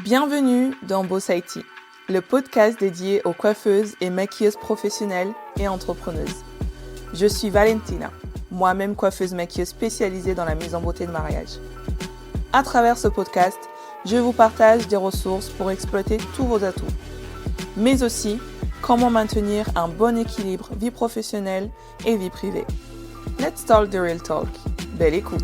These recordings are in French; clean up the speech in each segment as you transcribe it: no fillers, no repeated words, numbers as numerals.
Bienvenue dans Boss IT, le podcast dédié aux coiffeuses et maquilleuses professionnelles et entrepreneuses. Je suis Valentina, moi-même coiffeuse maquilleuse spécialisée dans la mise en beauté de mariage. À travers ce podcast, je vous partage des ressources pour exploiter tous vos atouts, mais aussi comment maintenir un bon équilibre vie professionnelle et vie privée. Let's talk the real talk. Belle écoute.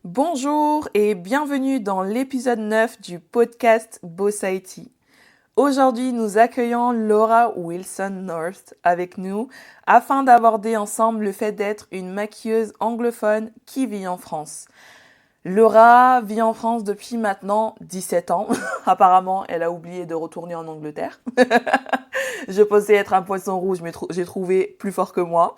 Bonjour et bienvenue dans l'épisode 9 du podcast Boss IT. Aujourd'hui, nous accueillons Laura Wilson-North avec nous afin d'aborder ensemble le fait d'être une maquilleuse anglophone qui vit en France. Laura vit en France depuis maintenant 17 ans. Apparemment, elle a oublié de retourner en Angleterre. Je pensais être un poisson rouge, mais j'ai trouvé plus fort que moi.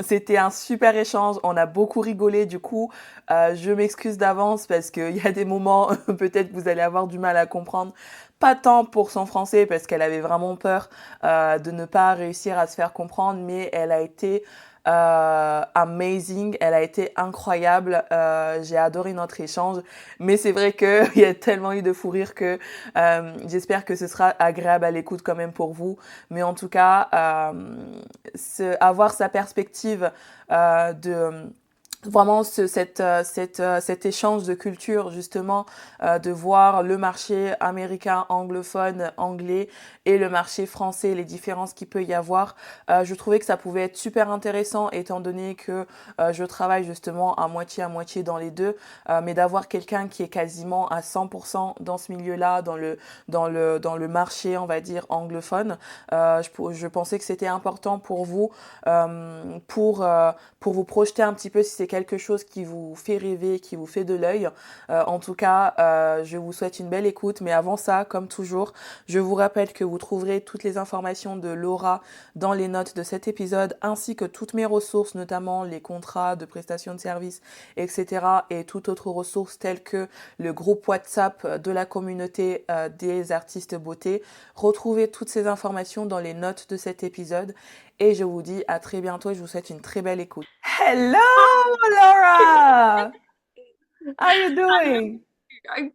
C'était un super échange. On a beaucoup rigolé. Du coup, je m'excuse d'avance parce qu'il y a des moments, peut-être que vous allez avoir du mal à comprendre. Pas tant pour son français, parce qu'elle avait vraiment peur de ne pas réussir à se faire comprendre, mais elle a été amazing, elle a été incroyable, j'ai adoré notre échange, mais c'est vrai qu'il y a tellement eu de fou rire que j'espère que ce sera agréable à l'écoute quand même pour vous, mais en tout cas, avoir sa perspective de vraiment cet échange de culture, justement, de voir le marché américain, anglophone, anglais et le marché français, les différences qu'il peut y avoir. Je trouvais que ça pouvait être super intéressant étant donné que je travaille justement à moitié dans les deux, mais d'avoir quelqu'un qui est quasiment à 100% dans ce milieu-là, dans le marché, on va dire, anglophone. Je pensais que c'était important pour vous, pour vous projeter un petit peu si c'est quelque chose qui vous fait rêver, qui vous fait de l'œil. En tout cas, je vous souhaite une belle écoute. Mais avant ça, comme toujours, je vous rappelle que vous trouverez toutes les informations de Laura dans les notes de cet épisode, ainsi que toutes mes ressources, notamment les contrats de prestation de services, etc. et toutes autres ressources telles que le groupe WhatsApp de la communauté des artistes beauté. Retrouvez toutes ces informations dans les notes de cet épisode. Et je vous dis à très bientôt et je vous souhaite une très belle écoute. Hello, Laura! How are you doing? I'm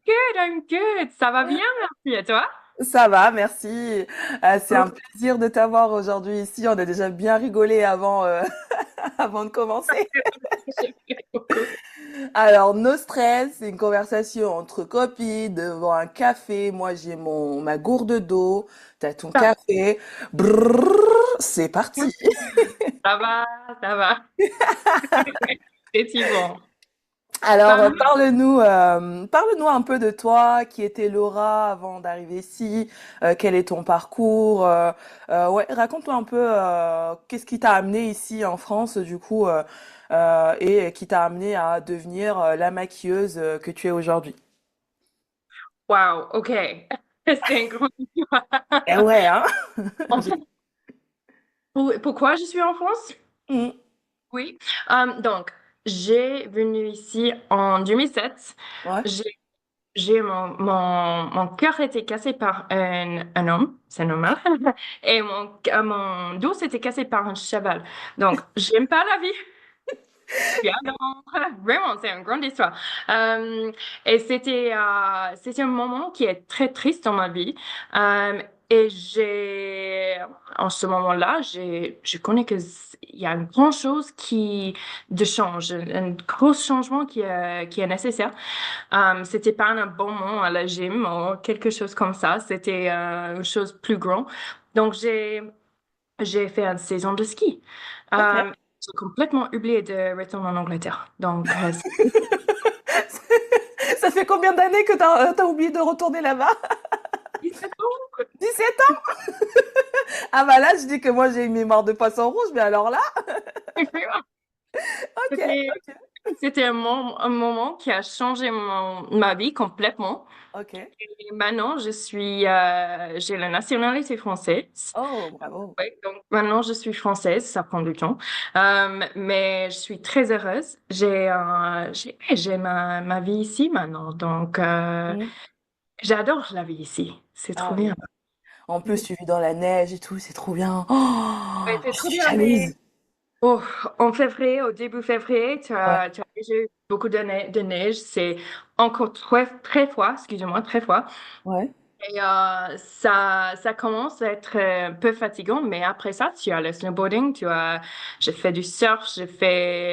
good. Ça va bien, merci. Et toi? Ça va, merci. C'est un plaisir de t'avoir aujourd'hui ici. On a déjà bien rigolé avant, avant de commencer. Alors, no stress, c'est une conversation entre copines, devant un café. Moi, j'ai ma gourde d'eau. T'as ton Ça café. Brrr, c'est parti. ça va, ça va. Effectivement. Alors, Bah, parle-nous un peu de toi, qui était Laura avant d'arriver ici, quel est ton parcours, ouais, raconte-toi un peu qu'est-ce qui t'a amené ici en France, du coup, et qui t'a amené à devenir la maquilleuse que tu es aujourd'hui. wow, ok. C'est un grand histoire. Eh ouais, hein? En fait, pourquoi je suis en France? Mm. Oui. Donc, j'ai venu ici en 2007. Ouais. J'ai, mon cœur était cassé par un homme, c'est normal. Et mon dos s'était cassé par un cheval. Donc, j'aime pas la vie. Bien, non, vraiment, c'est une grande histoire. Euh, et c'était un moment qui est très triste dans ma vie. Et en ce moment-là, je connais il y a une grande chose de change, un gros changement qui est nécessaire. C'était pas un bon moment à la gym ou quelque chose comme ça. C'était une chose plus grande. Donc, j'ai fait une saison de ski. Ok. J'ai complètement oublié de retourner en Angleterre. Donc, Ça fait combien d'années que t'as oublié de retourner là-bas? 17 ans. 17 ans? Ah bah là, je dis que moi j'ai une mémoire de poisson rouge, mais alors là, ok, C'était, ok, c'était un moment qui a changé ma vie complètement. ok. Et maintenant, j'ai la nationalité française. Oh, bravo. Ouais, donc maintenant, je suis française, ça prend du temps. Mais je suis très heureuse. J'ai ma vie ici maintenant. Donc, Mm. j'adore la vie ici. C'est trop Ah bien. oui. En plus, tu vis dans la neige et tout, c'est trop bien. Oh, Ouais, c'est je trop suis bien, jalouse. mais oh, en février, au début février, Ouais. tu as neigé. beaucoup de neige, c'est encore très froid, excusez-moi, très froid. Ouais. Et ça commence à être un peu fatigant, mais après ça, tu as le snowboarding, j'ai fait du surf, je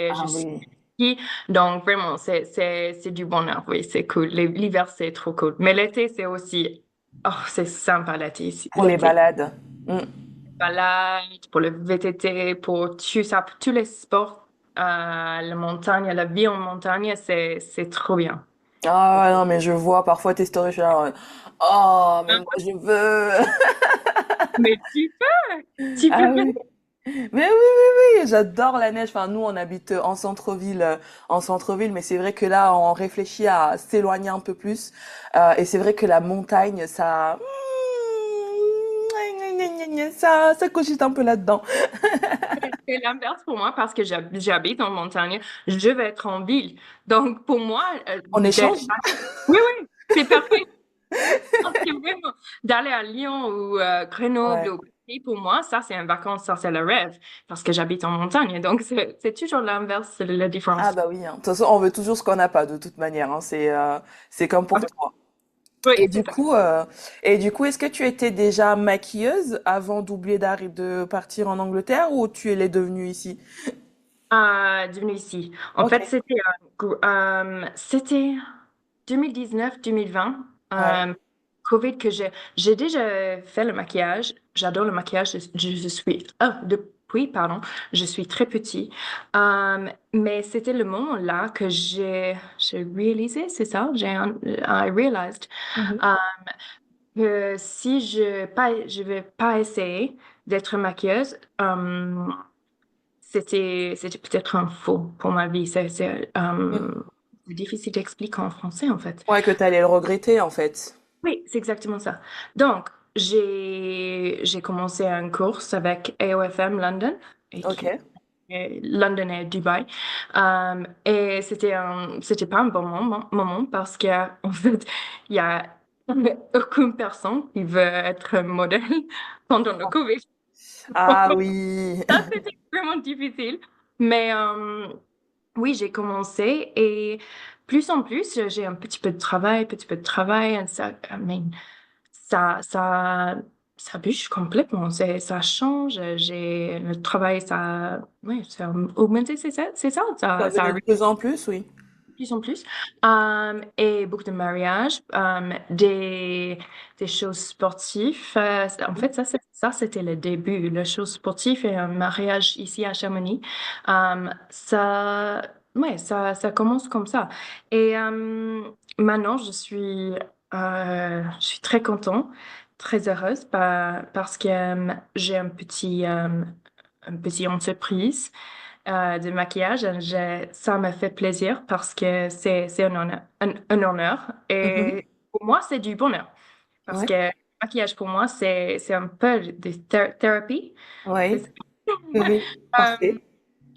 Ah suis oui. ski. Donc vraiment, c'est du bonheur. Oui, c'est cool. L'hiver, c'est trop cool. Mais l'été, c'est aussi, oh, c'est sympa l'été ici. Pour les balades. Mm. Balade, pour le VTT, pour tout ça, pour tous les sports, la montagne, la vie en montagne, c'est trop bien. Ah ouais, non, mais je vois parfois tes stories, je suis là, oh, mais moi je veux. Mais tu Ah peux venir. oui. Mais oui, oui, oui, j'adore la neige. Enfin, nous, on habite en centre-ville, mais c'est vrai que là, on réfléchit à s'éloigner un peu plus. Et c'est vrai que la montagne, ça cogite un peu là-dedans. C'est l'inverse pour moi parce que j'habite en montagne, je vais être en ville. Donc pour moi, On échange? oui, oui, c'est parfait. Parce que vraiment, d'aller à Lyon ou Grenoble Ouais. ou Paris, pour moi, ça c'est un vacances, ça c'est le rêve parce que j'habite en montagne. Donc c'est toujours l'inverse, c'est la Ah différence. bah oui, hein. De toute façon, on veut toujours ce qu'on n'a pas, de toute manière, hein. C'est comme Ah pour ben, toi. oui, Et c'est du ça. coup, euh, et du coup, est-ce que tu étais déjà maquilleuse avant d'oublier de partir en Angleterre ou tu l'es devenue ici? Devenu ici. En Ok. fait, c'était 2019-2020, Ouais. COVID que j'ai déjà fait le maquillage. J'adore le maquillage. Pardon, je suis très petit. Mais c'était le moment là que j'ai réalisé, c'est ça, I realized Mhm. euh, que si je vais pas essayer d'être maquilleuse, c'était peut-être un faux pour ma vie. C'est difficile d'expliquer en français, en fait. Ouais, que t'allais le regretter en fait. Oui, c'est exactement ça. Donc, j'ai commencé un cours avec AOFM London, Ok. London et Dubaï. Et c'était pas un bon moment parce que, en fait, il y a aucune personne qui veut être modèle pendant le Covid. Ah oui. Ça, c'était vraiment difficile. Mais oui, j'ai commencé et plus en plus, j'ai un petit peu de travail, et mais ça, ça, ça bouge complètement. Ça change. J'ai le travail, ouais, ça a augmenté, Ça ça venait de arrive plus en plus, oui. de plus en plus. Et beaucoup de mariages, des choses sportives. En fait, c'était le début. Les choses sportives et un mariage ici à Chamonix. Ouais, ça commence comme ça. Et maintenant, je suis très contente, très heureuse parce que j'ai un petit entreprise de maquillage. Ça me fait plaisir parce que c'est un honneur. Mhm. Et pour moi, c'est du bonheur. Parce Ouais. que le maquillage, pour moi, c'est un peu de thérapie. C'est Oui. ça. Oui, oui. Euh, Parfait.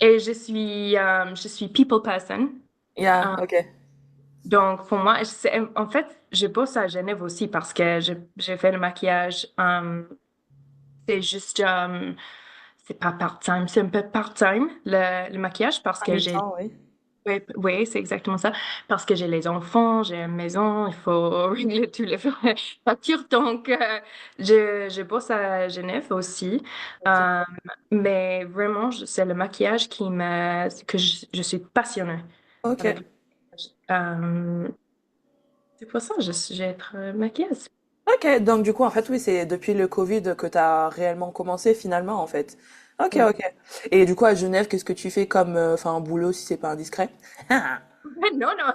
et je suis people person. Yeah, Euh, ok. donc, pour moi, en fait, je bosse à Genève aussi parce que j'ai fait le maquillage. C'est juste, c'est pas part-time, c'est un peu part-time, le maquillage, parce À que mi-temps, oui. oui, oui, c'est exactement ça. Parce que j'ai les enfants, j'ai une maison, il faut régler tous les factures. Donc, je bosse à Genève aussi. Ok. Euh, mais vraiment, c'est le maquillage que je suis passionnée Ok. avec le maquillage. C'est pour ça que j'ai être maquilleuse. Ok, donc du coup, en fait, oui, c'est depuis le Covid que tu as réellement commencé finalement, en fait. Ok, Oui. ok. Et du coup, à Genève, qu'est-ce que tu fais comme enfin, boulot si c'est pas indiscret? Non, non,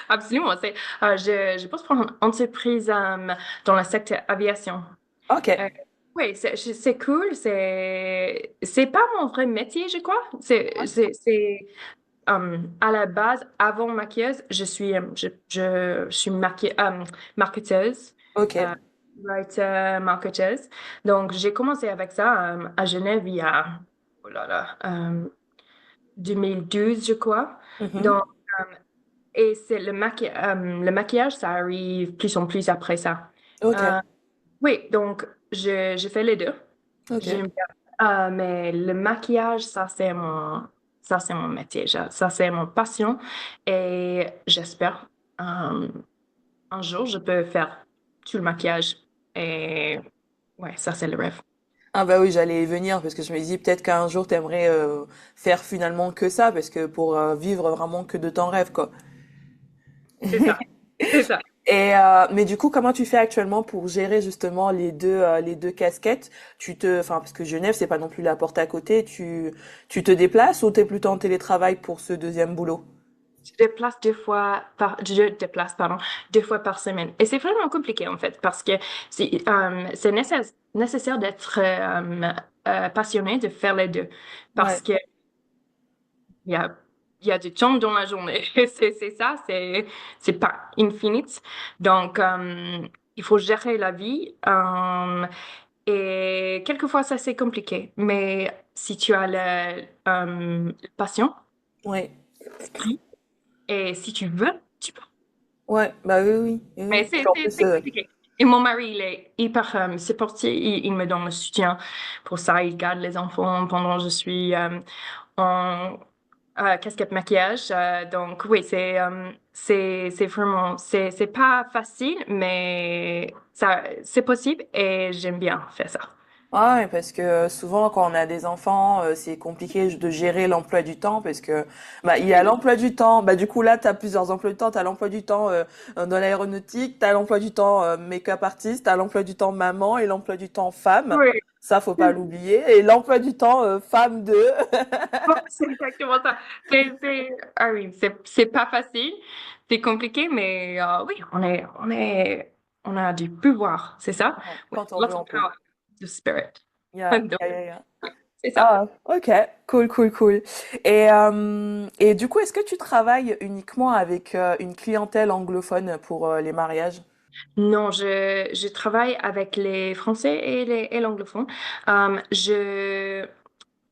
absolument. Je pense pour une entreprise dans le secteur aviation. Ok. Euh, oui, c'est cool. C'est pas mon vrai métier, je crois. À la base, avant maquilleuse, je suis marketeuse, Ok. euh, writer, marketeuse. Donc, j'ai commencé avec ça à Genève il y a, oh là là, 2012, je crois. Mhm. Donc, euh, et c'est le maquillage, ça arrive plus en plus après ça. Ok. Euh, oui, donc je fais les deux. Ok. J'aime bien. Mais le maquillage, ça, ça c'est mon métier, ça c'est mon passion et j'espère un jour je peux faire tout le maquillage et ouais, ça c'est le rêve. Ah bah oui, j'allais y venir parce que je me dis peut-être qu'un jour t'aimerais faire finalement que ça parce que pour vivre vraiment que de ton rêve quoi. C'est ça, c'est ça. Et mais du coup, comment tu fais actuellement pour gérer justement les deux casquettes? Enfin parce que Genève c'est pas non plus la porte à côté. Tu te déplaces ou t'es plutôt en télétravail pour ce deuxième boulot? Je déplace, pardon, 2 fois par semaine. Et c'est vraiment compliqué, en fait, parce que c'est nécessaire d'être passionné de faire les deux. Ouais. Parce que il y a, il y a du temps dans la journée. C'est ça, c'est pas infinite. Donc, il faut gérer la vie. Et quelquefois, ça, c'est compliqué. Mais si tu as passion, Ouais. l'esprit, et si tu veux, tu peux. Ouais. Bah oui, oui, oui. Mais Oui. Parce qu'en plus, c'est compliqué. Et mon mari, il est hyper supportif. Il me donne le soutien pour ça. Il garde les enfants pendant que je suis en casquette maquillage. Donc oui, c'est vraiment, c'est pas facile, mais ça, c'est possible et j'aime bien faire ça. ah ouais, parce que souvent quand on a des enfants, c'est compliqué de gérer l'emploi du temps parce que bah il y a l'emploi du temps, bah du coup là tu as plusieurs emplois du temps, tu as l'emploi du temps dans l'aéronautique, tu as l'emploi du temps make-up artist, tu as l'emploi du temps maman et l'emploi du temps femme. Oui. Ça faut pas l'oublier et l'emploi du temps femme de Bon, c'est exactement ça. Ah oui, c'est pas facile, c'est compliqué, mais oui, on a du pouvoir, c'est ça? Ouais, Oui, quand on veut lots on of peut. power, the spirit. Yeah, Donc, yeah, yeah, yeah. c'est ça. Ah, ok, cool, cool, cool. Et du coup, est-ce que tu travailles uniquement avec une clientèle anglophone pour les mariages? Non, je travaille avec les Français et l'anglophone.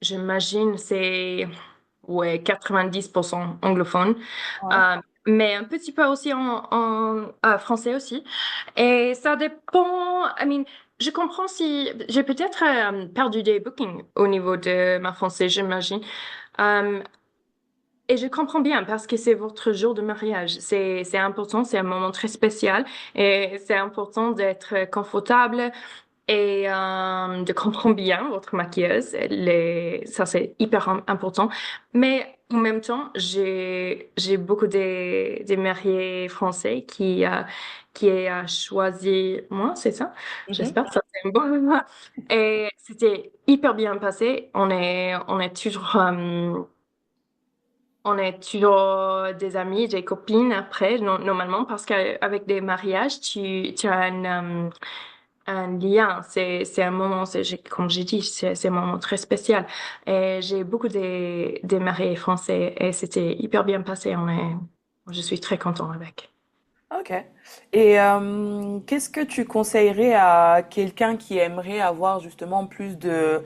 J'imagine c'est ouais 90% anglophone, Ouais. euh, mais un petit peu aussi en français aussi. Et ça dépend. I mean, je comprends si j'ai peut-être perdu des bookings au niveau de ma français, j'imagine. Euh, et je comprends bien parce que c'est votre jour de mariage. C'est important, c'est un moment très spécial et c'est important d'être confortable et de comprendre bien votre maquilleuse. Ça, c'est hyper important. Mais en même temps, j'ai beaucoup des mariés français qui a choisi moi, c'est ça? Mhm. J'espère que ça c'est un bon moment. Et c'était hyper bien passé. On est toujours des amis, des copines après, normalement, parce qu'avec des mariages, tu as un lien. C'est un moment, comme j'ai dit, c'est un moment très spécial. Et j'ai beaucoup des mariés français et c'était hyper bien passé. Je suis très contente avec. Ok. Et qu'est-ce que tu conseillerais à quelqu'un qui aimerait avoir justement plus de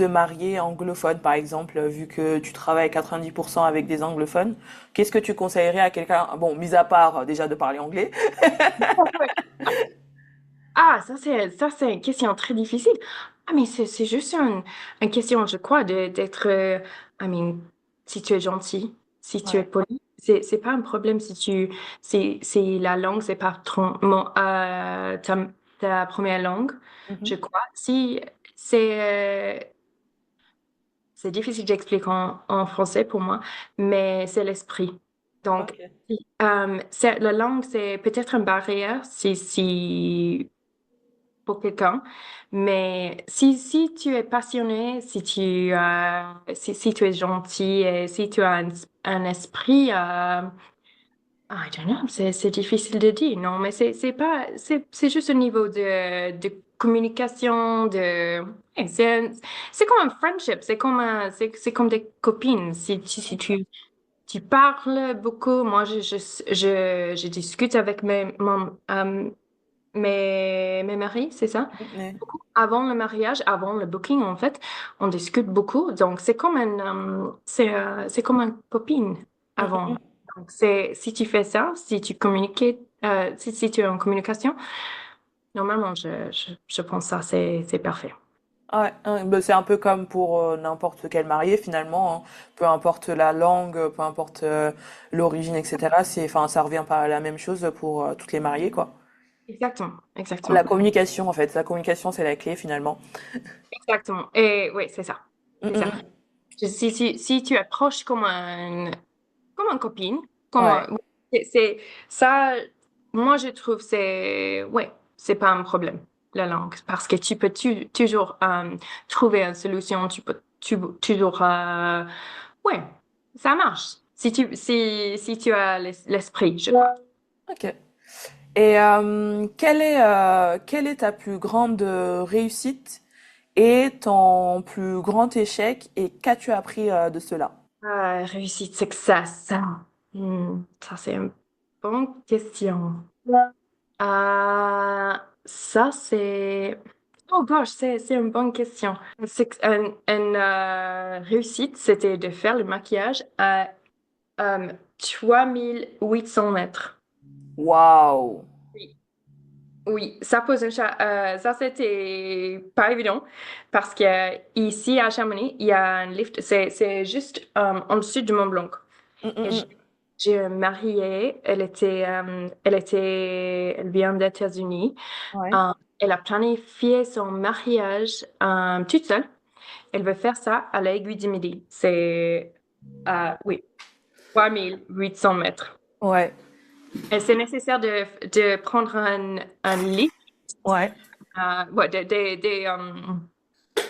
mariés anglophones, par exemple, vu que tu travailles 90% avec des anglophones, qu'est-ce que tu conseillerais à quelqu'un, bon, mis à part déjà de parler anglais? Ah, ça, c'est une question très difficile. Ah, mais c'est juste une question, je crois, d'être, I mean, si tu es gentil, si tu es Ouais. poli, c'est pas un problème si la langue, c'est pas ta première langue, je Mhm. crois. Si, c'est difficile d'expliquer en français pour moi, mais c'est l'esprit. Donc, Ok. la langue, c'est peut-être une barrière si pour quelqu'un. Mais si tu es passionné, si tu es gentil et si tu as un esprit, I don't know, c'est difficile de dire, non, mais c'est pas, c'est juste au niveau de communication, ouais, c'est comme un friendship, c'est comme des copines. Si tu parles beaucoup, moi, je discute avec mes maris, c'est ça? Ouais. Beaucoup. Avant le mariage, avant le booking, en fait, on discute beaucoup. Donc, c'est comme une copine avant. Mhm. Donc, si tu fais ça, si tu communiques, si tu es en communication, normalement, je pense ça, c'est parfait. Ouais, bah, c'est un peu comme pour n'importe quel marié finalement, hein. Peu importe la langue, peu importe l'origine, etc. Enfin, ça revient pas à la même chose pour toutes les mariées, quoi. Exactement, La exactement, communication, en fait, la communication, c'est la clé finalement. exactement. Et oui, c'est ça, Mm, c'est mm, ça. mm. Si tu approches comme une copine, comme Ouais, un, c'est ça, moi je trouve ouais, c'est pas un problème, la langue, parce que tu peux toujours trouver une solution, tu peux toujours, ouais, ça marche. Si tu as l'esprit, je crois. ok. Et quelle est ta plus grande réussite et ton plus grand échec et qu'as-tu appris de cela? Réussite, success. Ça, c'est une bonne question. Ça, c'est... Oh gosh, c'est une bonne question. Une réussite, c'était de faire le maquillage à 3800 mètres. Waouh! Oui, oui, ça pose ça, c'était pas évident parce que ici à Chamonix, il y a un lift, c'est juste en dessous du Mont Blanc. Mm, mm, Et mm. j'ai mariée, elle vient des États-Unis. Ouais. Euh, Elle a planifié son mariage toute seule. Elle veut faire ça à l'Aiguille du Midi. C'est, oui, 3800 mètres. Ouais, Et c'est nécessaire de prendre un lit, ouais, ouais, des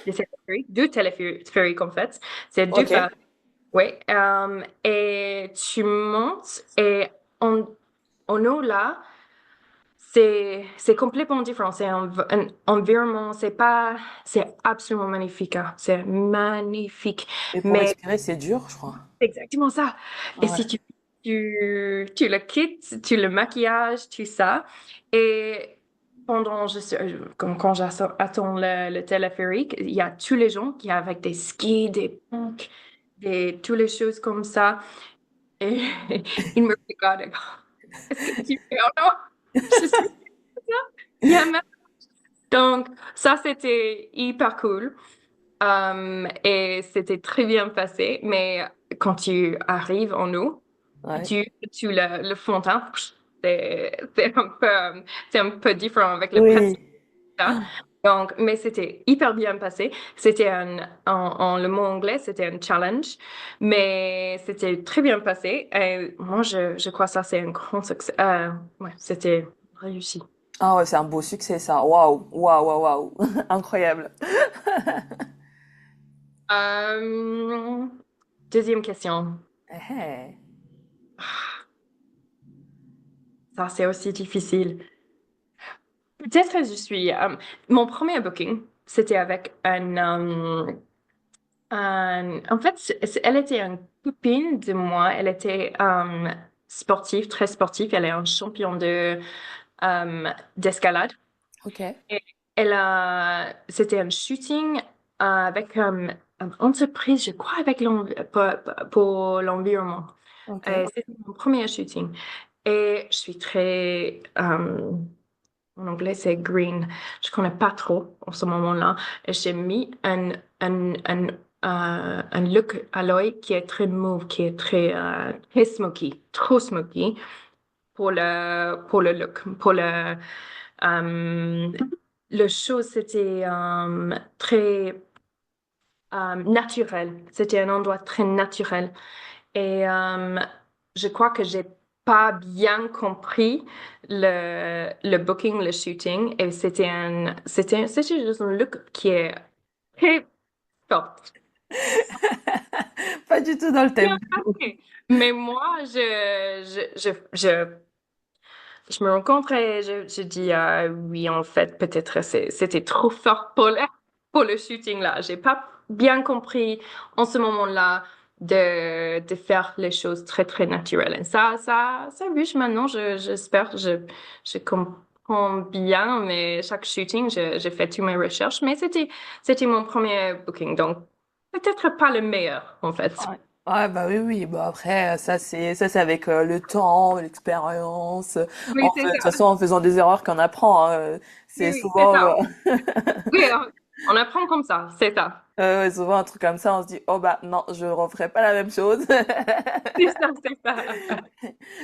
téléphériques, deux téléphériques en fait. C'est deux ok. phases. Oui, et tu montes et en haut là, c'est complètement différent. C'est un environnement, c'est absolument magnifique, hein. C'est magnifique. Et pour Mais respirer, c'est dur, je crois. c'est exactement ça. Et Ouais. si tu le quittes, tu le maquillage, tu ça. Et pendant, quand j'attends le téléphérique, il y a tous les gens qui avec des skis, des punks, toutes les choses comme ça. Et il me regarde. Est-ce que tu fais? Oh non, je suis ça. Il y a Donc, ça, c'était hyper cool. Et c'était très bien passé. Mais quand tu arrives en eau, Ouais. tu le fond, hein, c'est un peu différent avec le Oui. précédent. Donc, mais c'était hyper bien passé. C'était en le mot anglais, c'était un challenge, mais c'était très bien passé. Et moi, je crois que ça, c'est un grand succès. Ouais, c'était réussi. Ah ouais, c'est un beau succès, ça. Waouh, waouh, waouh, waouh. Incroyable. Euh, Deuxième question. Eh, eh. Ça, c'est aussi difficile. Peut-être que je suis... mon premier booking, c'était avec en fait, elle était une copine de moi. Elle était sportive, très sportive. Elle est un champion d'escalade. Ok, Et c'était un shooting avec une entreprise, je crois, avec pour l'environnement. ok. C'était mon premier shooting. Et je suis très, en anglais, c'est green. Je connais pas trop en ce moment-là. Et j'ai mis un look à l'œil qui est très mauve, qui est très smoky, trop smoky pour le look, euh, le show, c'était très naturel. C'était un endroit très naturel. Et je crois que j'ai pas bien compris le booking, le shooting. Et c'était juste un look qui est très fort. Pas du tout dans le Bien thème. passé. Mais moi, je me rencontre et je dis, oui, en fait, peut-être c'était trop fort pour le shooting là. J'ai pas bien compris en ce moment-là de faire les choses très, très naturelles. Et ça bouge maintenant, j'espère, je comprends bien, mais chaque shooting, j'ai fait toutes mes recherches, mais c'était mon premier booking, donc peut-être pas le meilleur, en fait. Ouais. Ouais, bah oui, oui. Bah après, ça, c'est avec le temps, l'expérience. Oui, c'est De toute ça. façon, en faisant des erreurs qu'on apprend, hein. Oui, C'est oui, c'est souvent. ça. Oui, On apprend comme ça, c'est ça. Ouais, souvent, un truc comme ça, on se dit, oh bah non, je referai pas la même chose. C'est ça, c'est ça.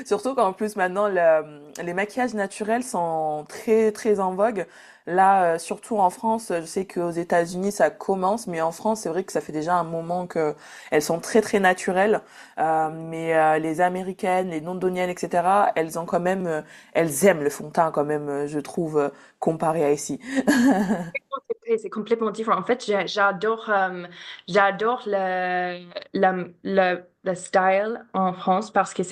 Surtout qu'en plus maintenant les maquillages naturels sont très très en vogue. Là, surtout en France, je sais qu'aux États-Unis ça commence, mais en France c'est vrai que ça fait déjà un moment que elles sont très très naturelles. Mais les Américaines, les Londoniennes, etc. Elles ont quand même, elles aiment le fond de teint quand même, je trouve, comparé à ici. C'est complètement différent. En fait, j'adore le style en France parce que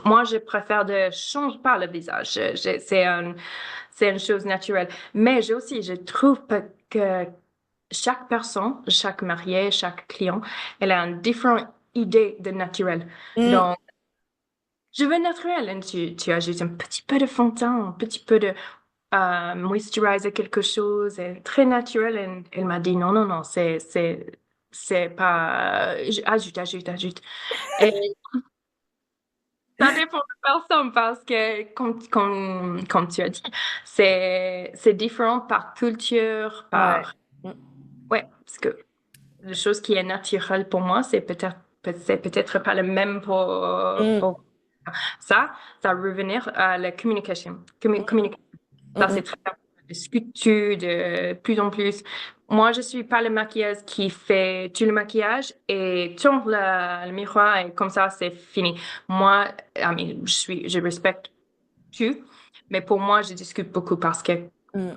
moi, je préfère de changer pas le visage. C'est une chose naturelle. Mais je trouve que chaque personne, chaque marié, chaque client, elle a une différente idée de naturel. Mm, Donc, je veux naturel. Et tu ajoutes un petit peu de fond de teint, un petit peu de moisturiser quelque chose, et très naturel. Et elle m'a dit non, non, non, c'est pas. Ajoute. Et ça dépend de la personne parce que, comme tu as dit, c'est différent par culture, ouais. par. Ouais, parce que la chose qui est naturelle pour moi, c'est peut-être pas le même Mm, pour ça. Ça va revenir à la communication. Communication. mm, Ça, mm. c'est très important. Discutes de plus en plus. Moi, je suis pas le maquilleuse qui fait tout le maquillage et tourne le miroir et comme ça, c'est fini. Moi, je respecte tout, mais pour moi, je discute beaucoup parce que Mm.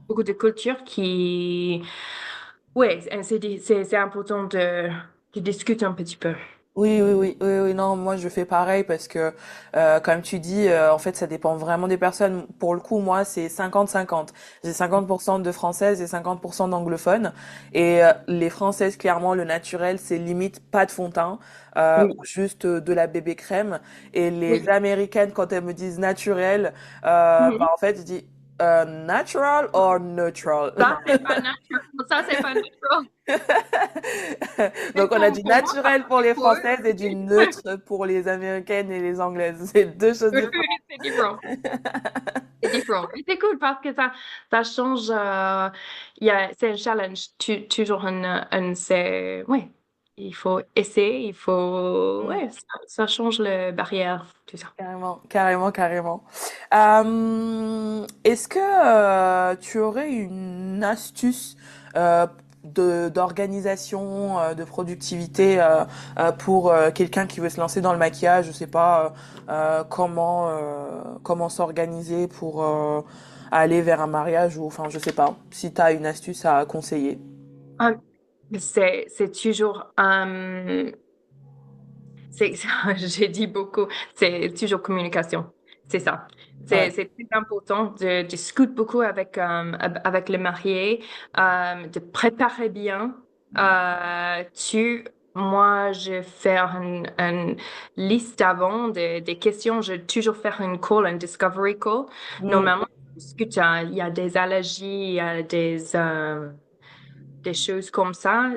beaucoup de cultures qui, ouais, c'est important de discuter un petit peu. Oui, oui, oui, oui, oui, non, moi je fais pareil parce que, comme tu dis, en fait, ça dépend vraiment des personnes. Pour le coup, moi, c'est 50-50. J'ai 50% de françaises et 50% d'anglophones. Et les françaises, clairement, le naturel, c'est limite pas de fond de teint, Oui, ou juste de la bébé crème. Et les oui. américaines, quand elles me disent naturel, bah, Mhm. en fait, je dis natural or neutral. Ça, c'est pas natural. Donc on a du Pour moi, ça naturel pour les françaises et du neutre pour les américaines et les anglaises. C'est deux choses Oui, différentes. c'est différent. C'est différent. Et c'est cool parce que ça change. C'est un challenge. Toujours ouais, il faut essayer, Mm, ouais, ça change les barrières, tout ça. carrément, carrément, carrément. Est-ce que tu aurais une astuce d'organisation, de productivité pour quelqu'un qui veut se lancer dans le maquillage? Je sais pas comment s'organiser pour aller vers un mariage ou enfin je sais pas si tu as une astuce à conseiller. Ah, c'est toujours, c'est, j'ai dit beaucoup, c'est toujours communication. C'est ça. Ouais. C'est très important de discuter beaucoup avec le marié, de préparer bien. Moi, je fais une liste avant des questions. Je toujours faire une call, un discovery call. Mm, Normalement, on discute, il y a des allergies, il y a des choses comme ça.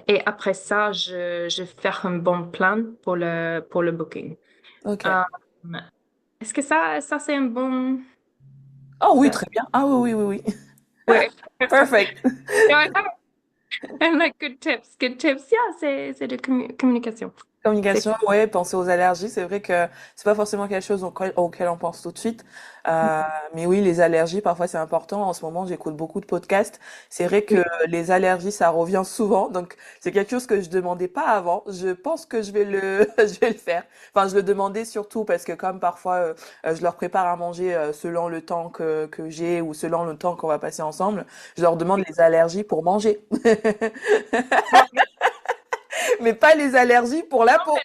Et après ça, je fais un bon plan pour le booking. ok. Euh, Est-ce que ça c'est un bon... Oh oui, ça- très bien. Ah oui, oui, oui, oui. Ouais. Perfect. No, I like good tips. Good tips. Yeah, c'est de communication. C'est Communication, ouais, penser aux allergies, c'est vrai que c'est pas forcément quelque chose auquel on pense tout de suite. Euh, mais oui, les allergies, parfois c'est important. En ce moment, j'écoute beaucoup de podcasts. C'est vrai que oui. les allergies, ça revient souvent. Donc, c'est quelque chose que je demandais pas avant. Je pense que je vais je vais le faire. Enfin, je le demandais surtout parce que comme parfois, je leur prépare à manger selon le temps que j'ai ou selon le temps qu'on va passer ensemble, je leur demande les allergies pour manger. Mais pas les allergies pour la peau.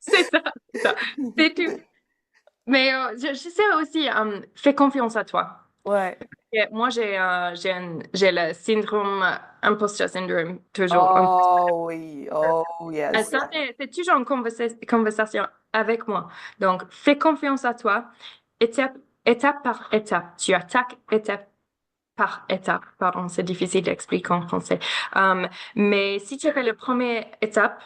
C'est ça, c'est ça. C'est tout. Mais je sais aussi, fais confiance à toi. Ouais. Moi, j'ai le syndrome, imposter syndrome, toujours. Oh oui, oh yes. Ça, c'est toujours une conversation avec moi. Donc, fais confiance à toi, étape par étape. Tu attaques étape par étape. Pardon, c'est difficile d'expliquer en français. Mais si tu fais la première étape,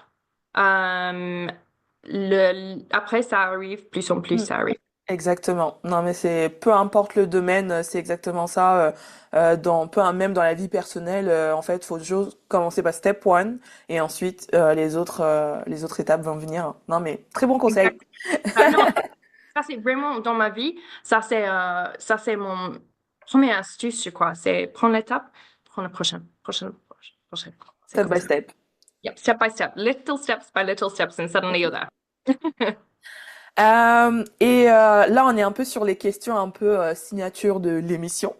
après, ça arrive, plus en plus, Mm. ça arrive. Exactement. Non, mais c'est peu importe le domaine, c'est exactement ça. Même dans la vie personnelle, en fait, faut juste commencer par step one et ensuite les autres étapes vont venir. Non, mais très bon conseil. Exact. Non, ça c'est vraiment dans ma vie, ça c'est mon première astuce, je crois. C'est prendre l'étape, prendre la prochaine. C'est Step comme by ça. step. Yep, step by step, little steps by little steps, and suddenly you're there. Là, on est un peu sur les questions un peu signature de l'émission.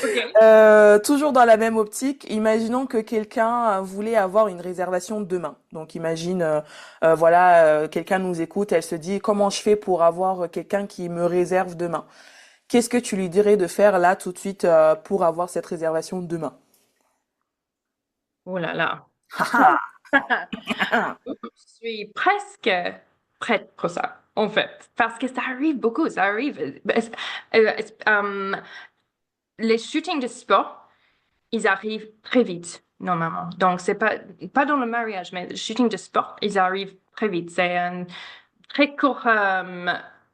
OK. Toujours dans la même optique, imaginons que quelqu'un voulait avoir une réservation demain. Donc imagine, quelqu'un nous écoute, elle se dit comment je fais pour avoir quelqu'un qui me réserve demain. Qu'est-ce que tu lui dirais de faire là tout de suite pour avoir cette réservation demain? Oh là là. Haha. Je suis presque prête pour ça, en fait, parce que ça arrive beaucoup, ça arrive. Les shootings de sport, ils arrivent très vite, normalement. Donc, c'est pas dans le mariage, mais le shooting de sport, ils arrivent très vite. C'est un très court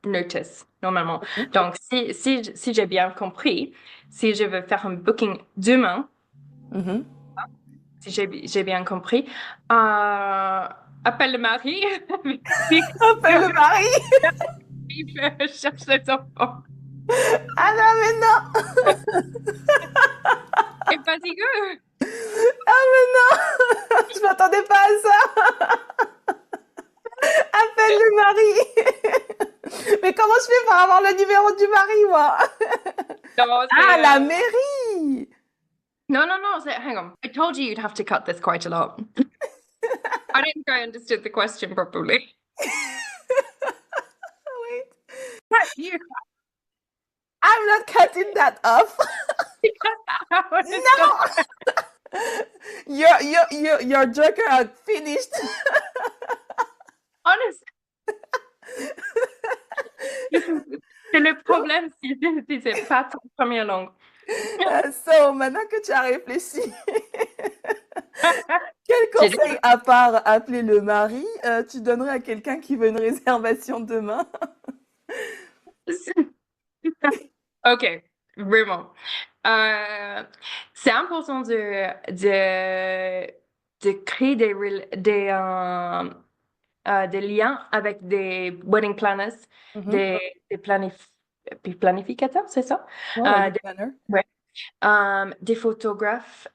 notice, normalement. Donc, si j'ai bien compris, si je veux faire un booking demain, Mhm. si j'ai bien compris, appelle le mari, Appelle le mari. il veut chercher les enfants. Ah non, mais non. Et vas-y, go! Ah mais non. Je m'attendais pas à ça. Appelle le mari. Mais comment je fais pour avoir le numéro du mari, moi? Non, Ah, la mairie. no, hang on. I told you you'd have to cut this quite a lot. I didn't think I understood the question properly. Wait. But you I'm not cutting that off. No. Your joker had finished. Honestly, c'est le problème si c'est pas ta première langue. So, maintenant que tu as réfléchi, quel J'ai dit, conseil à part appeler le mari, tu donnerais à quelqu'un qui veut une réservation demain? OK, vraiment. Euh, c'est important de créer des liens avec des wedding planners, Mhm. des planificateurs, c'est ça? Ouais, Euh, wedding des, planner. ouais, des photographes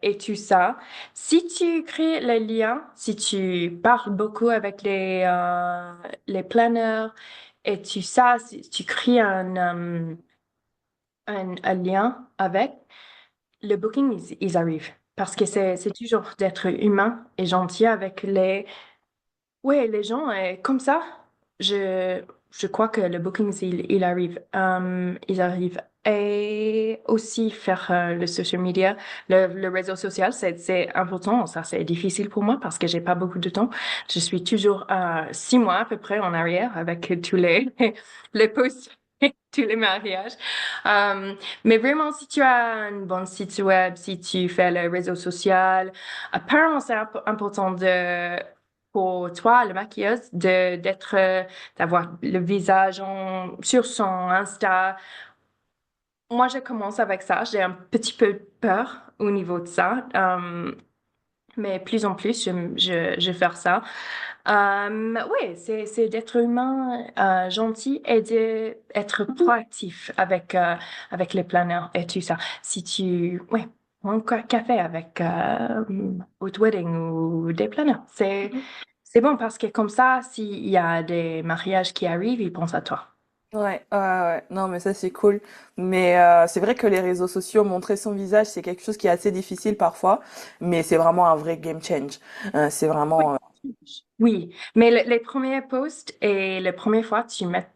et tout ça. Si tu crées les liens, si tu parles beaucoup avec les planners et tout ça, si tu crées un lien avec, le booking, ils arrivent. Parce que c'est toujours d'être humain et gentil avec ouais, les gens, comme ça, je crois que le booking, il arrive. Ils arrivent. Et aussi faire le social media, le réseau social, c'est important. Ça, c'est difficile pour moi parce que j'ai pas beaucoup de temps. Je suis toujours 6 mois à peu près en arrière avec tous les posts, tous les mariages. Mais vraiment, si tu as un bon site web, si tu fais le réseau social, apparemment, c'est important pour toi, le maquilleuse, d'avoir le visage sur son Insta. Moi, je commence avec ça. J'ai un petit peu peur au niveau de ça. Mais plus en plus, je vais faire ça. Oui, c'est d'être humain, gentil et d'être proactif avec les planeurs et tout ça. Si tu, ouais, prends un café avec Haute Wedding ou des planeurs, c'est bon parce que comme ça, s'il y a des mariages qui arrivent, ils pensent à toi. Ouais. Non, mais ça, c'est cool. Mais c'est vrai que les réseaux sociaux, montrer son visage, c'est quelque chose qui est assez difficile parfois, mais c'est vraiment un vrai game change. C'est vraiment... Oui, mais les premiers posts et les premières fois, tu mets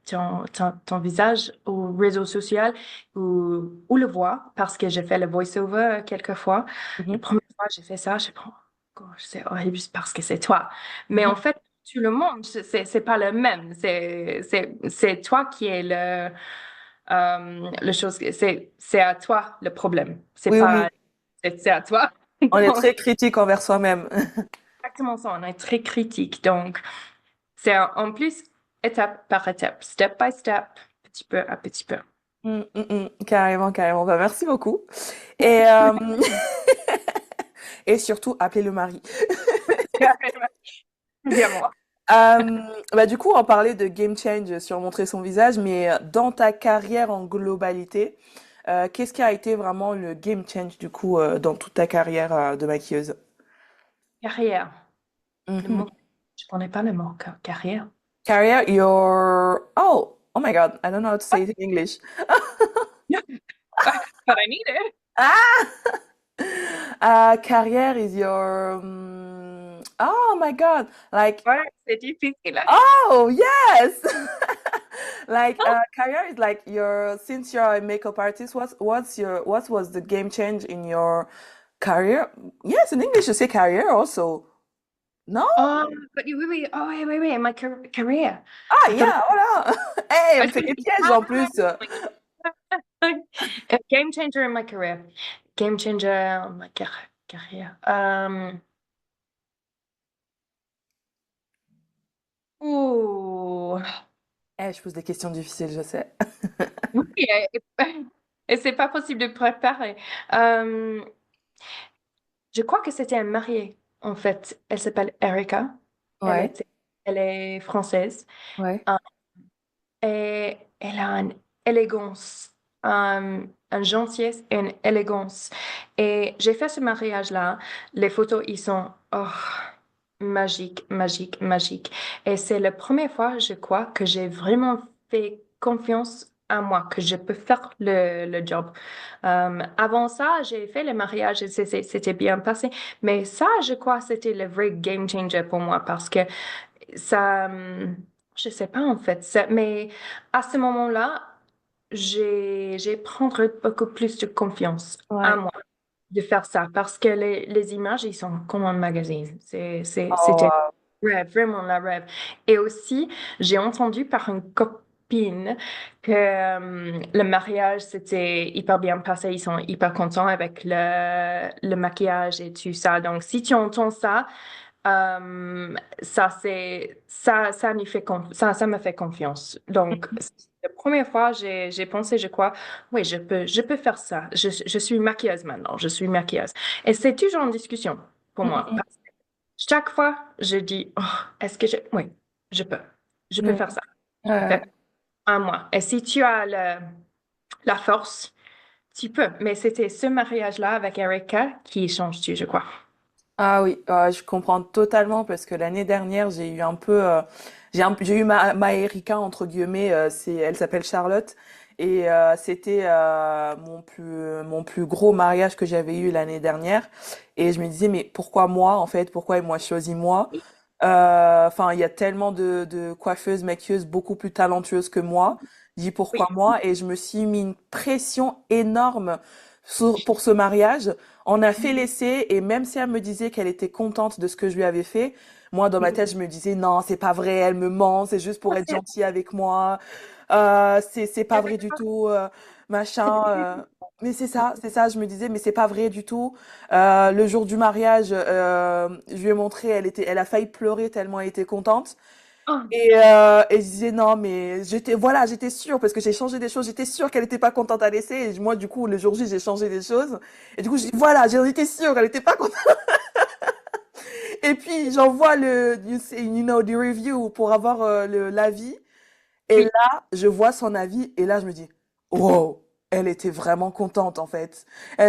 ton visage au réseau social ou le voix, parce que j'ai fait le voice-over quelques fois. La Mhm, première fois, j'ai fait ça, j'ai dit, oh, c'est horrible parce que c'est toi. Mais mhm. en fait, tout le monde, c'est pas le même. C'est toi qui est le chose, c'est à toi le problème. C'est Oui, oui. pas, c'est à toi. On est très critique envers soi-même. exactement ça. On est très critique. Donc, c'est en plus étape par étape, step by step, petit peu à petit peu. Carrément, carrément. Bah, merci beaucoup. Et, et surtout, appelez le mari. Bien moi. Bah, du coup, on parlait de game change sur montrer son visage, mais dans ta carrière en globalité, qu'est-ce qui a été vraiment le game change du coup dans toute ta carrière de maquilleuse? Carrière. Le Mhm. mot, je connais pas le mot carrière. Career, your oh my God, I don't know how to say it in English. But I need it. Ah, career is your oh my God, like Ouais, c'est difficile. oh yes, like career is like your since you're a makeup artist, what was the game change in your career? Yes, in English you say career also. No? Oh, oui, oui. Oh, oui, my career. Ah I thought yeah, voilà. Hey, on I me fait thought des it pièges en plus. was a game changer in my career. Game changer in my career. Ouh. Eh, je pose des questions difficiles, je sais. Oui, et c'est pas possible de préparer. Euh, je crois que c'était un marié, en fait. Elle s'appelle Erika. Elle Ouais, était, elle est française. ouais. Et elle a une élégance, une gentillesse et une élégance. Et j'ai fait ce mariage-là. Les photos, ils sont magiques, magiques, magiques. Et c'est la première fois, je crois, que j'ai vraiment fait confiance à moi, que je peux faire le job. Avant ça, j'ai fait le mariage et c'était bien passé. Mais ça, je crois, c'était le vrai game changer pour moi parce que ça, je sais pas en fait, mais à ce moment-là, j'ai prendre beaucoup plus de confiance à Ouais. moi de faire ça parce que les images, ils sont comme un magazine. Oh, C'était wow. rêve, vraiment la rêve. Et aussi, j'ai entendu par une copine que le mariage, c'était hyper bien passé. Ils sont hyper contents avec le maquillage et tout ça. Donc, si tu entends ça, ça nous fait ça me fait confiance. Donc la première fois j'ai pensé je crois oui je peux faire ça. Je suis maquilleuse maintenant. Je suis maquilleuse et c'est toujours en discussion pour Mm, moi. mm, Chaque fois je dis oh, est-ce que oui je mm. peux Ouais, faire ça. ouais. Fais à moi. Et si tu as la force tu peux. Mais c'était ce mariage-là avec Erika qui change tout je crois. Ah oui, je comprends totalement parce que l'année dernière, j'ai eu un peu, j'ai eu ma Erika entre guillemets, elle s'appelle Charlotte et c'était mon plus gros mariage que j'avais eu l'année dernière et je me disais mais pourquoi moi en fait, pourquoi ils m'ont choisi moi? Enfin, il y a tellement de coiffeuses, maquilleuses beaucoup plus talentueuses que moi. Je dis pourquoi Oui. moi et je me suis mis une pression énorme pour ce mariage. On a fait l'essai et même si elle me disait qu'elle était contente de ce que je lui avais fait, moi dans ma Oui. tête je me disais non, c'est pas vrai, elle me ment, c'est juste pour être gentille avec moi. C'est pas vrai du tout, machin. Mais c'est ça, je me disais mais c'est pas vrai du tout. Le jour du mariage, je lui ai montré, elle a failli pleurer tellement elle était contente. Oh, Et je disais non, mais j'étais sûre parce que j'ai changé des choses. J'étais sûre qu'elle était pas contente à laisser. Et moi, du coup, le jour J, j'ai changé des choses. Et du coup, je dis voilà, j'en étais sûre, elle était pas contente. Et puis, j'envoie the review pour avoir l'avis. Et oui. là, je vois son avis. Et là, je me dis wow, elle était vraiment contente en fait.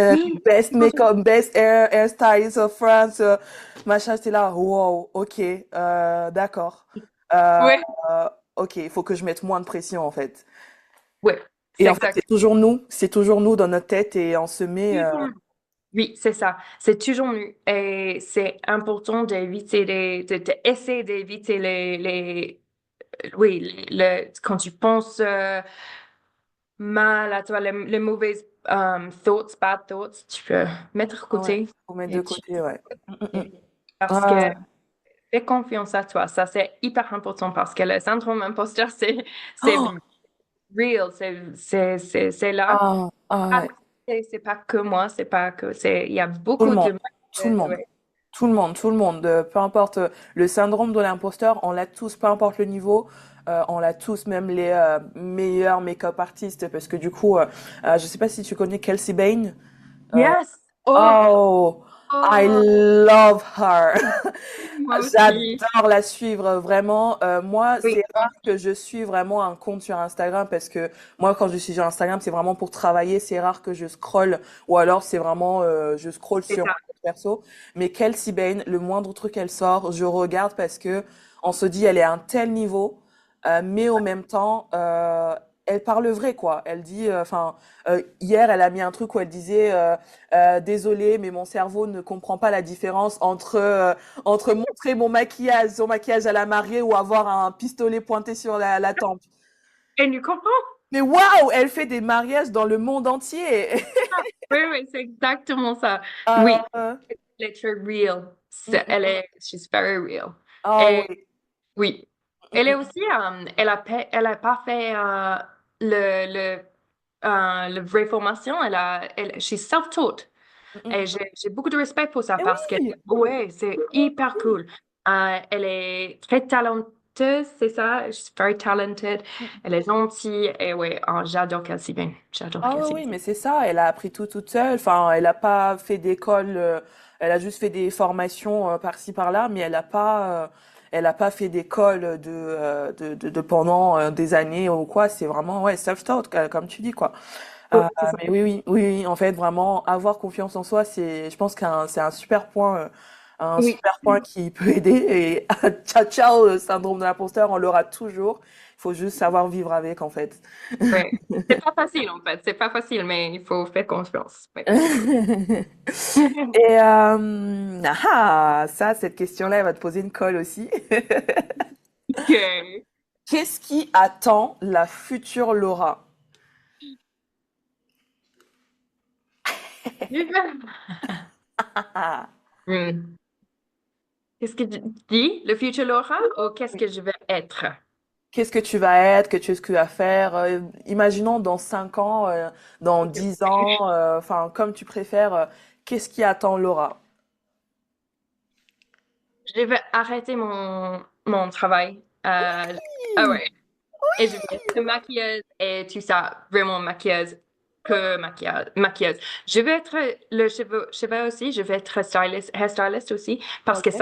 Oui. Best makeup, best hairstylist of France, machin. C'était là, wow, ok, d'accord. Euh, Oui. ok, il faut que je mette moins de pression en fait. Oui, Et c'est en fait, exact. c'est toujours nous dans notre tête et on se met. Oui, c'est ça. C'est toujours nu. Et c'est important d'éviter d'essayer d'éviter oui, quand tu penses mal à toi, les mauvaises thoughts, bad thoughts, tu peux mettre de Ouais, côté. faut mettre de Et côté, ouais. parce que Ah. fais confiance à toi. Ça, c'est hyper important parce que le syndrome imposteur, c'est Oh, real, c'est là. ah, ouais. C'est pas que moi, c'est pas que il y a Tout le beaucoup monde, de tout le monde, ouais. tout le monde, peu importe le syndrome de l'imposteur, on l'a tous, peu importe le niveau, on l'a tous, même les meilleurs make-up artistes, parce que du coup, je sais pas si tu connais Kelsey Bane. Euh, Yes! Oh, oh, I oh, love her. moi aussi. J'adore la suivre, vraiment. Moi, Oui, c'est rare que je suis vraiment un compte sur Instagram parce que moi, quand je suis sur Instagram, c'est vraiment pour travailler. C'est rare que je scrolle ou alors c'est vraiment, je scrolle c'est sur ça. mon compte perso. Mais Kelsey Bane, le moindre truc qu'elle sort, je regarde parce que on se dit, elle est à un tel niveau, mais au même temps, elle parle vrai, quoi. Elle dit, enfin, hier, elle a mis un truc où elle disait, désolée, mais mon cerveau ne comprend pas la différence entre montrer mon maquillage, son maquillage à la mariée ou avoir un pistolet pointé sur la tempe. Et tu comprends? Mais waouh, elle fait des mariages dans le monde entier. Oui, oui, c'est exactement ça. Oui, Euh, elle est très real. Elle est, she's very real. ah Et oui. oui, elle est aussi, elle a pas fait le vraie formation. She's self-taught. Et j'ai beaucoup de respect pour ça Et parce que, oui. ouais, c'est hyper cool. Elle est très talenteuse, c'est ça? She's very talented. Elle est gentille. Et ouais, j'adore Kelsey Bain. J'adore Ah oui, Kelsey oui, Bain. mais c'est ça, elle a appris tout toute seule. Enfin, elle a pas fait d'école, elle a juste fait des formations par-ci par-là, mais elle a pas fait d'école de pendant des années ou quoi. C'est vraiment ouais self-taught comme tu dis quoi. Oui, c'est ça. Mais oui, oui, oui, oui, en fait, vraiment avoir confiance en soi, c'est, je pense c'est un Oui, super point qui peut aider. Et ciao, ciao, le syndrome de l'imposteur, on l'aura toujours. Il faut juste savoir vivre avec, en fait. ouais. C'est pas facile en fait. C'est pas facile, mais il faut faire confiance. Ouais. Et ça, cette question-là, elle va te poser une colle aussi. Ok. Qu'est-ce qui attend la future Laura? Hmm. Qu'est-ce que tu dis? Le futur Laura ou qu'est-ce que je vais être? Qu'est-ce que tu vas être, qu'est-ce que tu vas faire, imaginons dans 5 ans, dans Ok. 10 ans, enfin comme tu préfères, qu'est-ce qui attend Laura? Je vais arrêter mon travail. Ah ouais. Et je vais être maquilleuse et tout ça, vraiment maquilleuse, que maquilleuse. Je vais être cheveux aussi, je vais être stylist, hairstylist aussi, parce que Ok.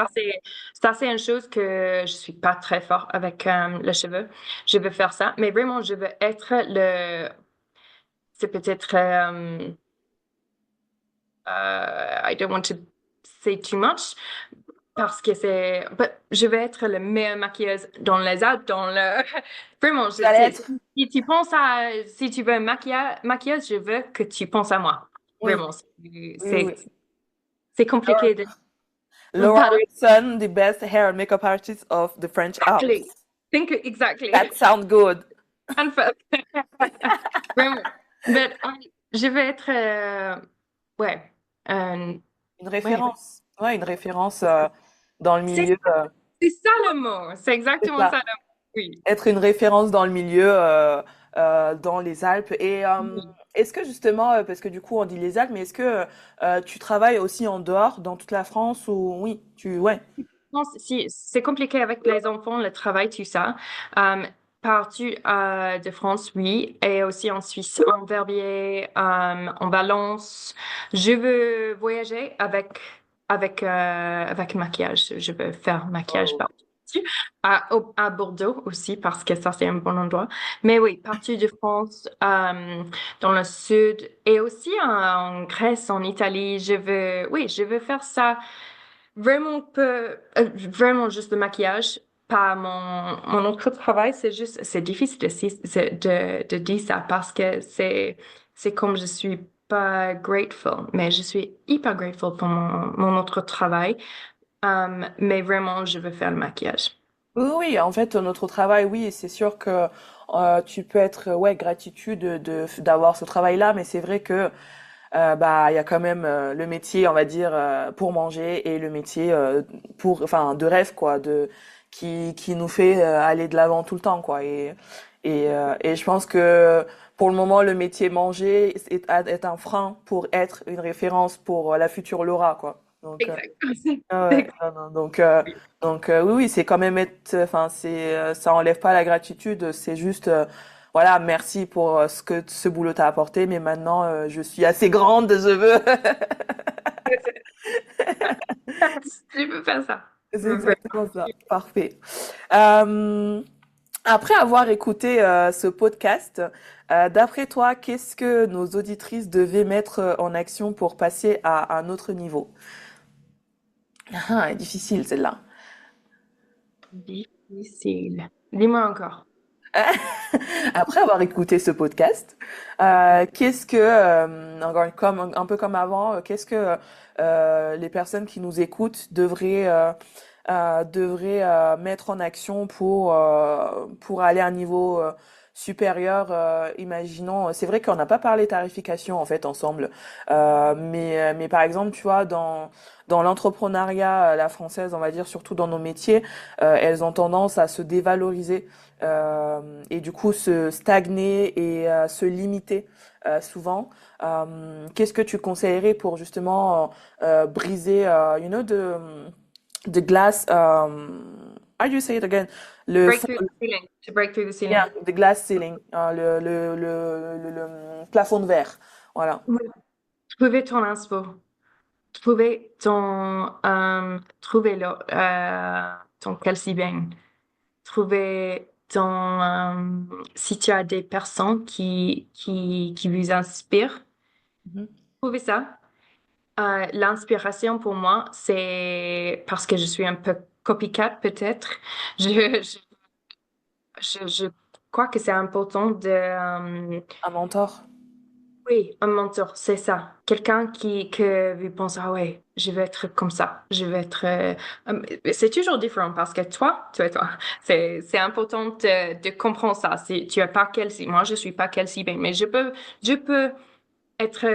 ça c'est une chose que je suis pas très fort avec le cheveu. Je veux faire ça, mais vraiment, je veux être c'est peut-être, I don't want to say too much, parce que je vais être la meilleure maquilleuse dans les Alpes, dans le, vraiment, Tu vas l'être? si tu penses si tu veux un maquilleuse, je veux que tu penses à moi. Oui, Vraiment, oui, oui. c'est compliqué de, Laura pardon, Wilson, the best hair and makeup artist of the French exactly, Alps. exactly. That sounds good. En fait, vraiment. Mais je vais être, ouais, euh, Une ouais, référence. Ouais, une référence dans le c'est milieu. c'est ça le mot, c'est C'est exactement ça ça. le mot, oui. Être une référence dans le milieu, dans les Alpes. Et est-ce que justement, parce que du coup on dit les Alpes, mais est-ce que tu travailles aussi en dehors, dans toute la France ou oui, ouais. Non, c'est compliqué avec les enfants, le travail, tout ça. Euh, Partout de France, oui, et aussi en Suisse, en Verbier, en Valence. Je veux voyager avec maquillage. Je veux faire maquillage partout. À Bordeaux aussi, parce que ça, c'est un bon endroit. Mais oui, partout de France, dans le sud, et aussi en Grèce, en Italie. Oui, je veux faire ça. Vraiment juste le maquillage, pas mon autre travail, c'est difficile de dire ça parce que c'est comme je suis pas grateful, mais je suis hyper grateful pour mon autre travail. Mais vraiment, je veux faire le maquillage. Oui, oui, en fait, notre travail, oui, c'est sûr que tu peux être, ouais, gratitude d'avoir ce travail-là, mais c'est vrai que bah, il y a quand même le métier, on va dire, pour manger et le métier enfin, de rêve, quoi, qui nous fait aller de l'avant tout le temps, quoi. Et je pense que pour le moment, le métier manger est un frein pour être une référence pour la future Laura, quoi. Donc, Exact. ouais, non, non, oui, oui, c'est quand même enfin, ça enlève pas la gratitude, c'est juste, voilà, merci pour ce que ce boulot t'a apporté, mais maintenant, je suis assez grande, je veux. Je peux faire ça. C'est Je peux faire exactement ça. Parfait. Euh, Après avoir écouté ce podcast, d'après toi, qu'est-ce que nos auditrices devaient mettre en action pour passer à un autre niveau? Ah, difficile celle-là. difficile. Dis-moi encore. Après avoir écouté ce podcast, qu'est-ce que, encore comme un peu comme avant, qu'est-ce que les personnes qui nous écoutent devraient mettre en action pour aller à un niveau supérieur, imaginons, c'est vrai qu'on n'a pas parlé tarification en fait ensemble, mais par exemple, tu vois, dans l'entrepreneuriat, la française, on va dire, surtout dans nos métiers, elles ont tendance à se dévaloriser et du coup se stagner et se limiter souvent. Qu'est-ce que tu conseillerais pour justement briser, the glass, how do you say it again? Le Break fond, through the ceiling. To break through the yeah, ceiling. the glass ceiling, le plafond de verre. Voilà. Oui. Trouver ton inspo. Trouver ton Kelsey Bang. Trouver si tu as des personnes qui vous inspirent, Mhm. trouver ça. L'inspiration pour moi, c'est parce que je suis un peu copycat peut-être. Je, je, je crois que c'est important Un mentor. oui, un mentor, c'est ça. Quelqu'un que vous pensez, ah ouais, je vais être comme ça. Je vais être. C'est toujours différent parce que toi et toi. C'est important de comprendre ça. Tu es pas Kelsey. Moi, je suis pas Kelsey Bain, mais je peux être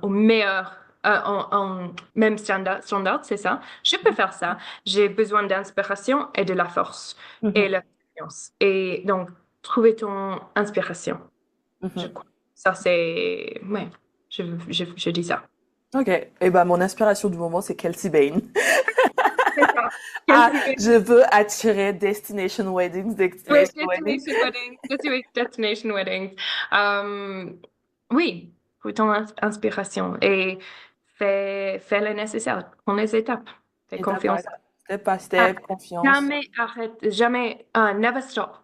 au meilleur, en même standard, c'est ça. Je peux faire ça. J'ai besoin d'inspiration et de la force et Mhm. la confiance. Et donc, trouver ton inspiration. Je Mhm. crois. Ça, c'est... Ouais, je dis ça. Ok. Et ben mon inspiration du moment c'est Kelsey Bain. C'est ça. Ah, Quel je veux attirer Destination Weddings, Oui, Destination Weddings. Destination Wedding. Destination Wedding. Euh, oui, pour ton inspiration. Et fais le nécessaire. Prends les étapes. Fais Étape par confiance. étape, step by Ah, step, confiance. jamais arrête, jamais, never stop.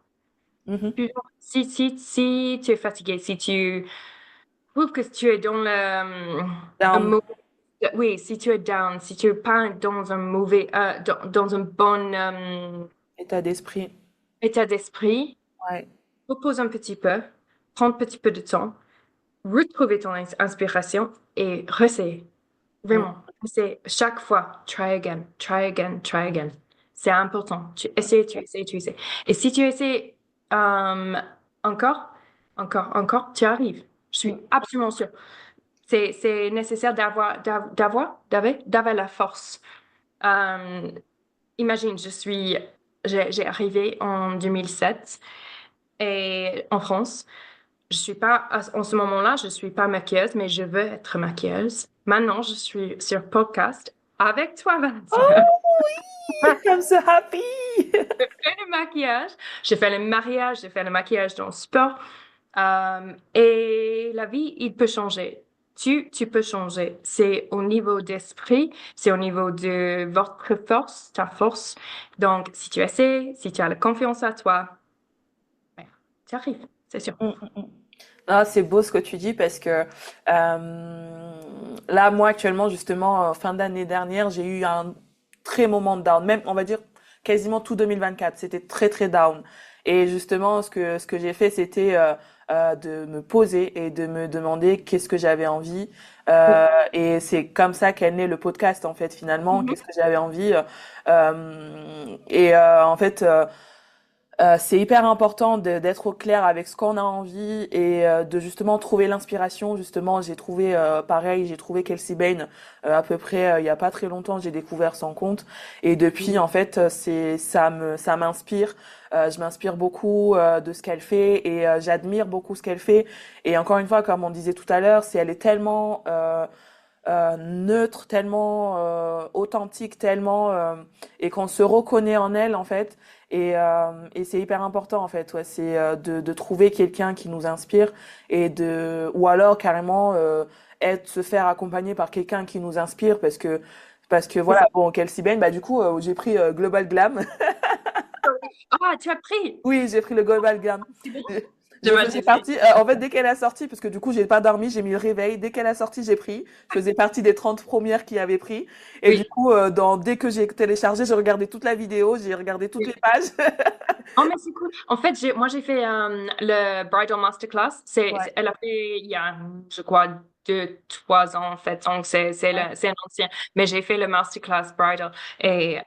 Mhm. Toujours. Si tu es fatigué, si tu trouves que tu es dans un Down, oui, si tu es down, si tu es pas dans un mauvais, dans un bon état d'esprit. état d'esprit, Ouais. repose un petit peu, prends un petit peu de temps, retrouver ton inspiration et réessayer. Mm. Vraiment, c'est chaque fois, try again, try again, try again. C'est important. Tu essaies, tu essaies, tu essaies. Et si tu essaies euh, encore, encore, tu arrives. Je suis Mm. absolument sûre. C'est nécessaire d'avoir la force. Euh, imagine, j'ai arrivé en 2007 et en France. Je suis pas, en ce moment-là, je suis pas maquilleuse, mais je veux être maquilleuse. Maintenant, je suis sur podcast avec toi, Valentina. Oh oui, I'm so happy. Je fais le maquillage, je fais le mariage, je fais le maquillage dans le sport. Et la vie, il peut changer. Tu peux changer. C'est au niveau d'esprit, c'est au niveau de votre force, ta force. Donc, si tu essaies, si tu as la confiance à toi, ouais, tu arrives, c'est sûr. Mm, mm, mm. Ah, c'est beau ce que tu dis parce que là, moi actuellement, justement, fin d'année dernière, j'ai eu un très moment de down, même on va dire quasiment tout 2024, c'était très très down. Et justement, ce que j'ai fait, c'était de me poser et de me demander qu'est-ce que j'avais envie. Et c'est comme ça qu'est né le podcast en fait finalement, Mhm. qu'est-ce que j'avais envie. En fait. C'est hyper important d'être au clair avec ce qu'on a envie et de justement trouver l'inspiration. Justement, j'ai trouvé pareil, j'ai trouvé Kelsey Bain à peu près il y a pas très longtemps. J'ai découvert son compte et depuis en fait c'est ça m'inspire. Je m'inspire beaucoup de ce qu'elle fait et j'admire beaucoup ce qu'elle fait. Et encore une fois, comme on disait tout à l'heure, c'est elle est tellement neutre, tellement authentique, tellement et qu'on se reconnaît en elle en fait. Et c'est hyper important en fait, ouais, c'est de trouver quelqu'un qui nous inspire et de ou alors carrément être se faire accompagner par quelqu'un qui nous inspire parce que C'est voilà ça. bon Kelsey Bain bah du coup j'ai pris Global Glam. Ah, tu as pris. Oui, j'ai pris le Global Glam. C'est bon. Je, je faisais J'imagine. partie, en fait, dès qu'elle a sorti, parce que du coup, j'ai pas dormi, j'ai mis le réveil. Dès qu'elle a sorti, j'ai pris. Je faisais partie des 30 premières qui avaient pris. Et du Oui, coup, dès que j'ai téléchargé, j'ai regardé toute la vidéo, j'ai regardé toutes les oui. pages. Oh, mais c'est cool. En fait, moi, j'ai fait le Bridal Masterclass. Ouais, Elle a fait il y a, je crois, 2, 3 ans, en fait. Donc, ouais. c'est un ancien. Mais j'ai fait le Masterclass Bridal. Et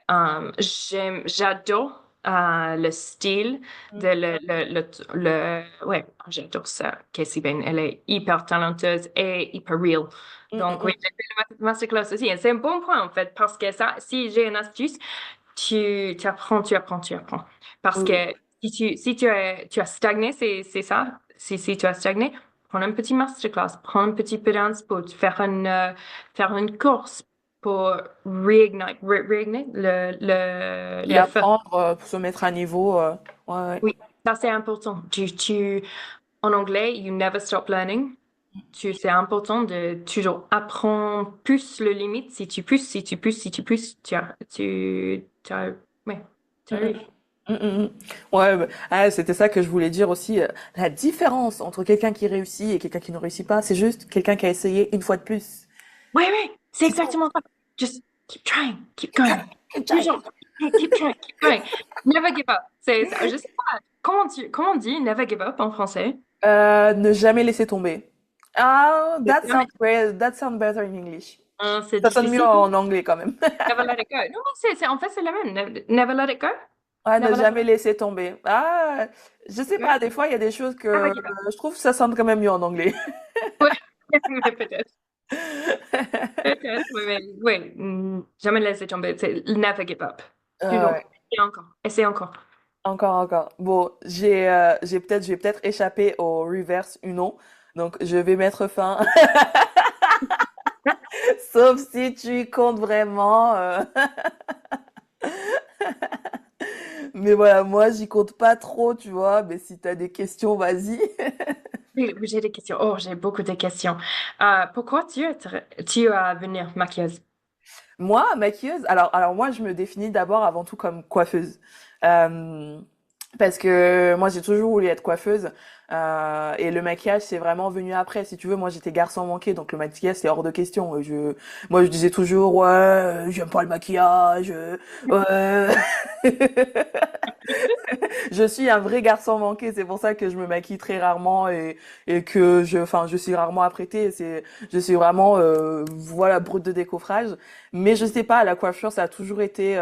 j'adore le style Mm, de ouais, j'adore ça. Casey Bain, elle est hyper talentueuse et hyper real. mm, Donc, oui, mm, j'ai fait le Masterclass aussi. Et c'est un bon point, en fait, parce que ça, si j'ai une astuce, tu apprends, tu apprends, tu apprends. Parce mm. que si tu as stagné, c'est ça. Si tu as stagné, prends un petit masterclass, prends un petit peu d'inspo, faire une course pour reignite Et le feu. apprendre pour se mettre à niveau. Ouais, ouais. Oui, ça c'est important. En anglais, you never stop learning. C'est important de toujours apprendre plus le limite. Si tu pousses, si tu pousses, si tu pousses, ouais, tu Mm, mm, arrives. mm. Ouais, bah, ah, c'était ça que je voulais dire aussi. La différence entre quelqu'un qui réussit et quelqu'un qui ne réussit pas, c'est juste quelqu'un qui a essayé une fois de plus. Oui, oui, c'est C'est tout. exactement ça. Just keep trying, keep Keep trying, going. keep trying. Toujours, keep trying, keep going. Never give up. Je sais pas, comment on dit never give up en français? Ne jamais laisser tomber. Ah, C'est that jamais- sounds great. That sounds better in English. C'est Ça sonne mieux difficile. en anglais quand même. Never let it go. Non, en fait, c'est la même. Never let it go. Ouais, ne Never let jamais laisser tomber. Ah, je sais it go. pas, des fois, il y a des choses que Never give up. je trouve que ça sonne quand même mieux en anglais. Ouais, ouais, peut-être. Peut-être, oui, oui. Jamais laisser tomber. C'est never give up. Toujours. Ouais, Et encore. Essaye encore. encore, encore. Bon, je vais peut-être échapper au reverse Uno. Donc, je vais mettre fin. Sauf si tu comptes vraiment. Mais voilà, moi, j'y compte pas trop, tu vois. Mais si t'as des questions, vas-y. Oui, oui, j'ai des questions. Oh, j'ai beaucoup de questions. Pourquoi tu as venir maquilleuse? Moi, maquilleuse, alors moi, je me définis d'abord avant tout comme coiffeuse. Euh, Parce que moi, j'ai toujours voulu être coiffeuse. Et le maquillage, c'est vraiment venu après. Si tu veux, moi, j'étais garçon manqué, donc le maquillage, c'est hors de question. Moi, je disais toujours, ouais, j'aime pas le maquillage. Ouais. Je suis un vrai garçon manqué, c'est pour ça que je me maquille très rarement et que je suis rarement apprêtée. Je suis vraiment, voilà, brute de décoffrage. Mais je sais pas, la coiffure, ça a toujours été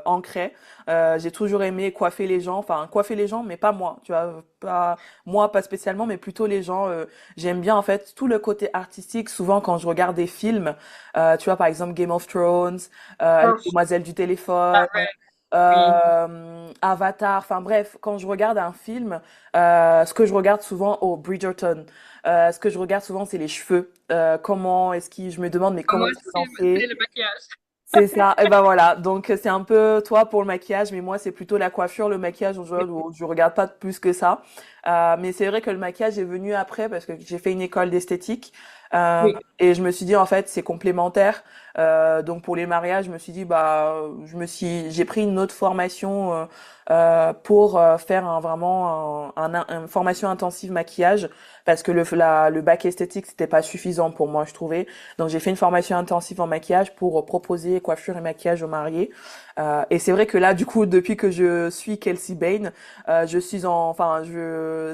ancré. J'ai toujours aimé coiffer les gens, enfin coiffer les gens, mais pas moi, tu vois, pas moi, pas spécialement, mais plutôt les gens. J'aime bien en fait tout le côté artistique. Souvent, quand je regarde des films, tu vois, par exemple Game of Thrones, Les Oh, Demoiselles du téléphone. ah ouais, oui. Avatar, enfin bref, quand je regarde un film, ce que je regarde souvent, oh Bridgerton, ce que je regarde souvent c'est les cheveux. Comment est-ce qu'ils, je me demande mais comment Moi est-ce qu'ils aussi, ont c'est fait? le maquillage. C'est ça, et ben voilà. Donc c'est un peu toi pour le maquillage, mais moi c'est plutôt la coiffure, le maquillage, je regarde pas plus que ça. Mais c'est vrai que le maquillage est venu après parce que j'ai fait une école d'esthétique Oui. et je me suis dit en fait c'est complémentaire. Donc pour les mariages, je me suis dit bah j'ai pris une autre formation pour faire vraiment une formation intensive maquillage parce que le bac esthétique c'était pas suffisant pour moi je trouvais. Donc j'ai fait une formation intensive en maquillage pour proposer coiffure et maquillage aux mariés. Et c'est vrai que là, du coup, depuis que je suis Kelsey Bain, je suis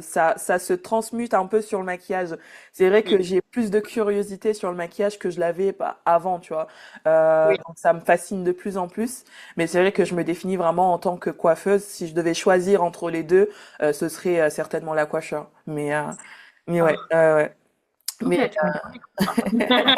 ça se transmute un peu sur le maquillage. C'est vrai que Oui. j'ai plus de curiosité sur le maquillage que je l'avais avant, tu vois. Oui. Donc ça me fascine de plus en plus. Mais c'est vrai que je me définis vraiment en tant que coiffeuse. Si je devais choisir entre les deux, ce serait certainement la coiffure. Mais ouais, Ah, ouais. Mais ok, tu me donnes.